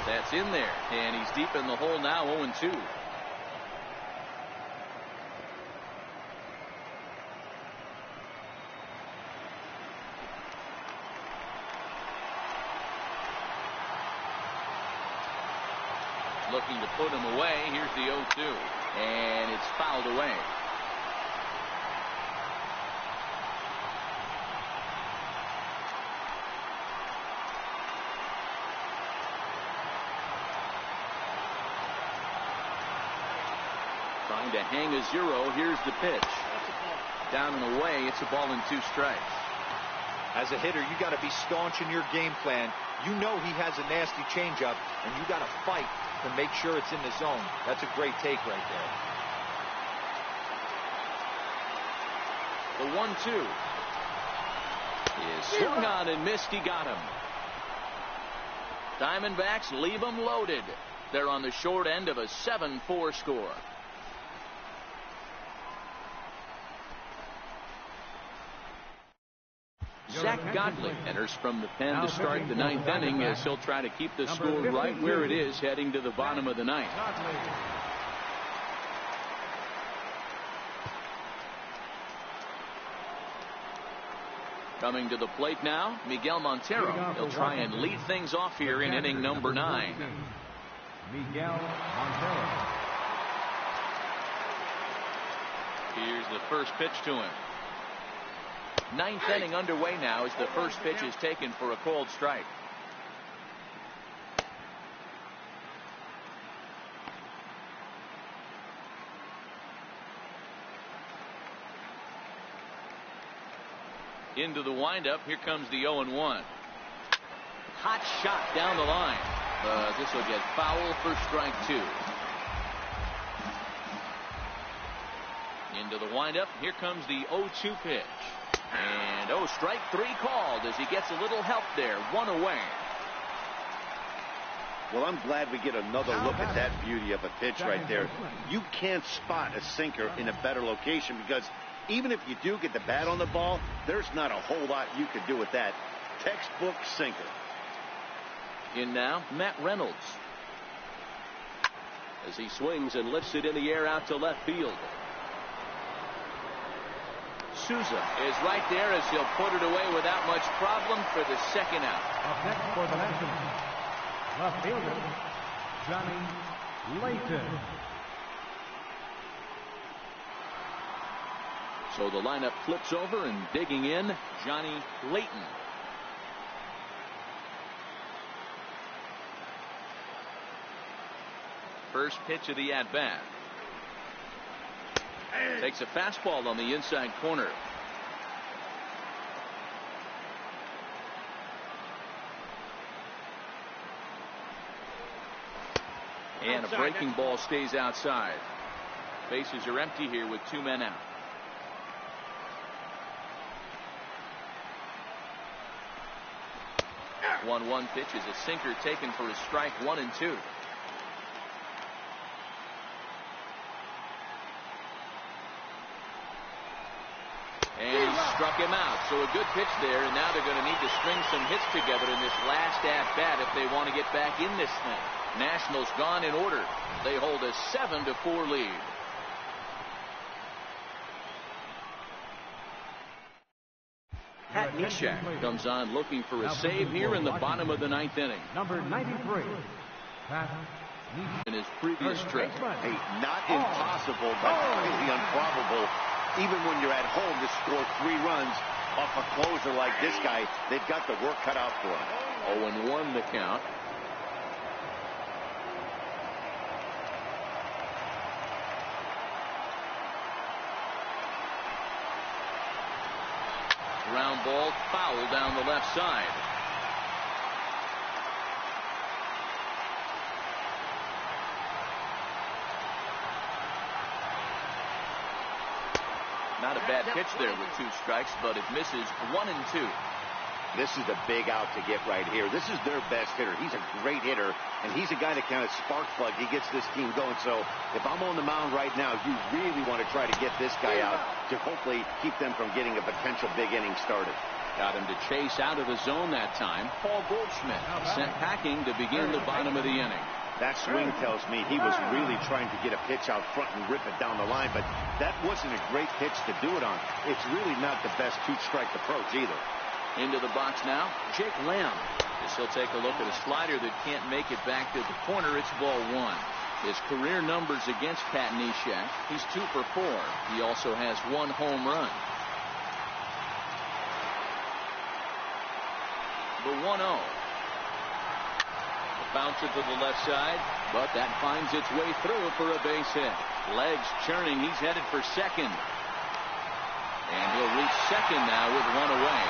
That's in there, and he's deep in the hole now, 0-2. Looking to put him away. Here's the 0-2, and it's fouled away. Trying to hang a 0. Here's the pitch. Down and away. It's a ball and 2 strikes. As a hitter, you got to be staunch in your game plan. You know he has a nasty changeup, and you got to fight to make sure it's in the zone. That's a great take right The there. 1-2 is swung on and missed. He got him. Diamondbacks leave them loaded. They're on the short end of a 7-4 score. Zach Godley enters from the pen to start the 9th inning as he'll try to keep the score right where it is heading to the bottom of the 9th. Coming to the plate now, Miguel Montero. He'll try and lead things off here in inning number 9. Miguel Montero. Here's the first pitch to him. 9th inning underway now as the first pitch is taken for a called strike. Into the windup. Here comes the 0-1. Hot shot down the line. This will get foul for strike 2. Into the windup. Here comes the 0-2 pitch. And strike 3 called as he gets a little help there. 1 away. Well, I'm glad we get another look at that beauty of a pitch right there. You can't spot a sinker in a better location because even if you do get the bat on the ball, there's not a whole lot you can do with that. Textbook sinker. In now, Matt Reynolds. As he swings and lifts it in the air out to left field. Souza is right there as he'll put it away without much problem for the second out. Up next for the Nationals, left fielder, Johnny Layton. So the lineup flips over and digging in, Johnny Layton. First pitch of the at-bat. Takes a fastball on the inside corner. And a breaking ball stays outside. Bases are empty here with 2 men out. The 1-1 pitch is a sinker taken for a strike 1 and 2. And he struck him out. So a good pitch there, and now they're going to need to string some hits together in this last at-bat if they want to get back in this thing. Nationals gone in order. They hold a 7-4 lead. Pat Neshek comes on looking for a save here in the bottom of the 9th inning. Number 93, Pat Neshek. In his previous trip. Hey, not impossible, but highly improbable. Even when you're at home to score 3 runs off a closer like this guy, they've got the work cut out for him. 0-1 the count. Ground ball foul down the left side. Not a bad pitch there with 2 strikes, but it misses 1 and 2. This is a big out to get right here. This is their best hitter. He's a great hitter, and he's a guy that kind of spark plug. He gets this team going. So if I'm on the mound right now, you really want to try to get this guy out to hopefully keep them from getting a potential big inning started. Got him to chase out of the zone that time. Paul Goldschmidt sent packing to begin the bottom of the inning. That swing tells me he was really trying to get a pitch out front and rip it down the line, but that wasn't a great pitch to do it on. It's really not the best 2-strike approach either. Into the box now, Jake Lamb. As he'll take a look at a slider that can't make it back to the corner. It's ball 1. His career numbers against Pat Neshek, he's 2 for 4. He also has 1 home run. The 1-0. Bouncer to the left side, but that finds its way through for a base hit. Legs churning, he's headed for second. And he'll reach second now with 1 away.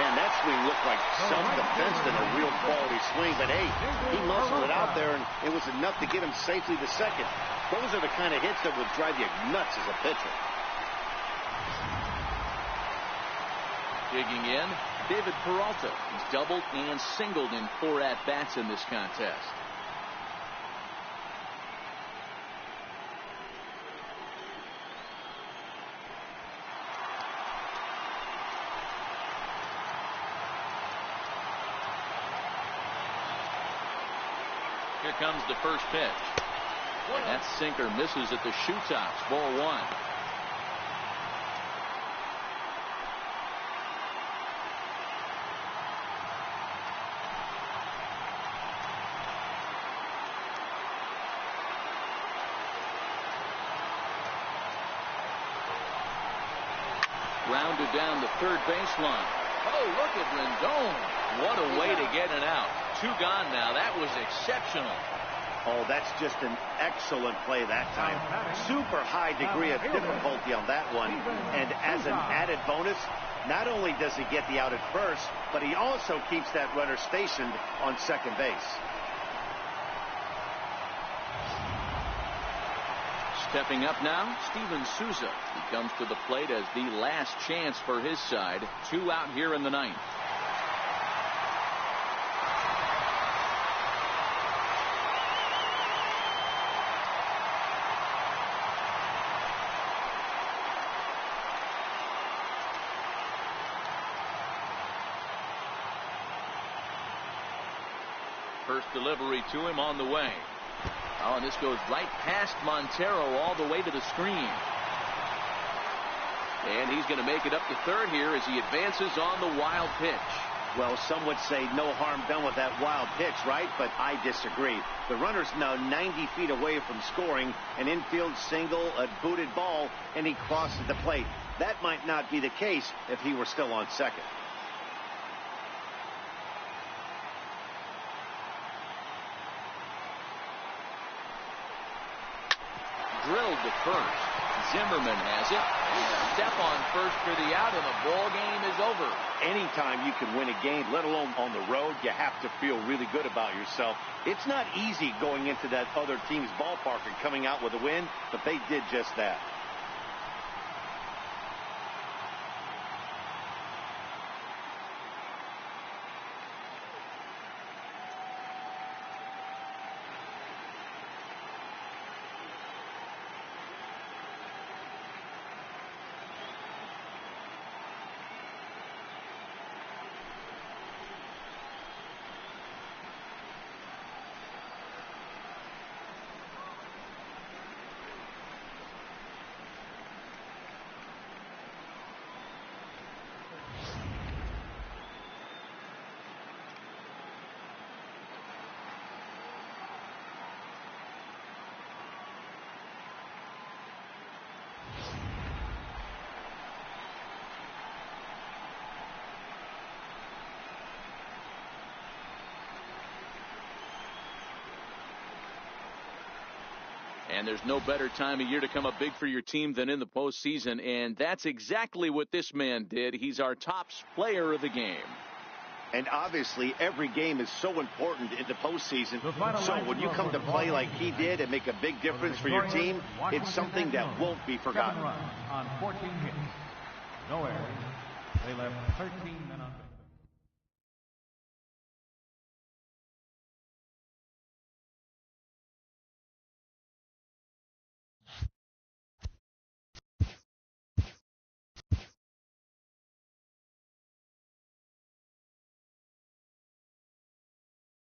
Man, that swing looked like self-defense than a real quality swing, but hey, he muscled it out there, and it was enough to get him safely to second. Those are the kind of hits that will drive you nuts as a pitcher. Digging in, David Peralta. He's doubled and singled in 4 at-bats in this contest. Here comes the first pitch. And that sinker misses at the shoe tops. Ball 1. Rounded down the third baseline. Oh, look at Rendon. What a way to get it out. 2 gone now. That was exceptional. Oh, that's just an excellent play that time. Super high degree of difficulty on that one. And as an added bonus, not only does he get the out at first, but he also keeps that runner stationed on second base. Stepping up now, Steven Souza. He comes to the plate as the last chance for his side. 2 out here in the ninth. First delivery to him on the way. Oh, and this goes right past Montero all the way to the screen. And he's going to make it up to third here as he advances on the wild pitch. Well, some would say no harm done with that wild pitch, right? But I disagree. The runner's now 90 feet away from scoring. An infield single, a booted ball, and he crosses the plate. That might not be the case if he were still on second. Drilled to first. Zimmerman has it. Step on first for the out, and the ball game is over. Anytime you can win a game, let alone on the road, you have to feel really good about yourself. It's not easy going into that other team's ballpark and coming out with a win, but they did just that. And there's no better time of year to come up big for your team than in the postseason, and that's exactly what this man did. He's our top player of the game. And obviously, every game is so important in the postseason. So when you come to play like he did and make a big difference for your team, it's something that won't be forgotten. 7 runs on 14 hits. No errors. They left 13 men on base.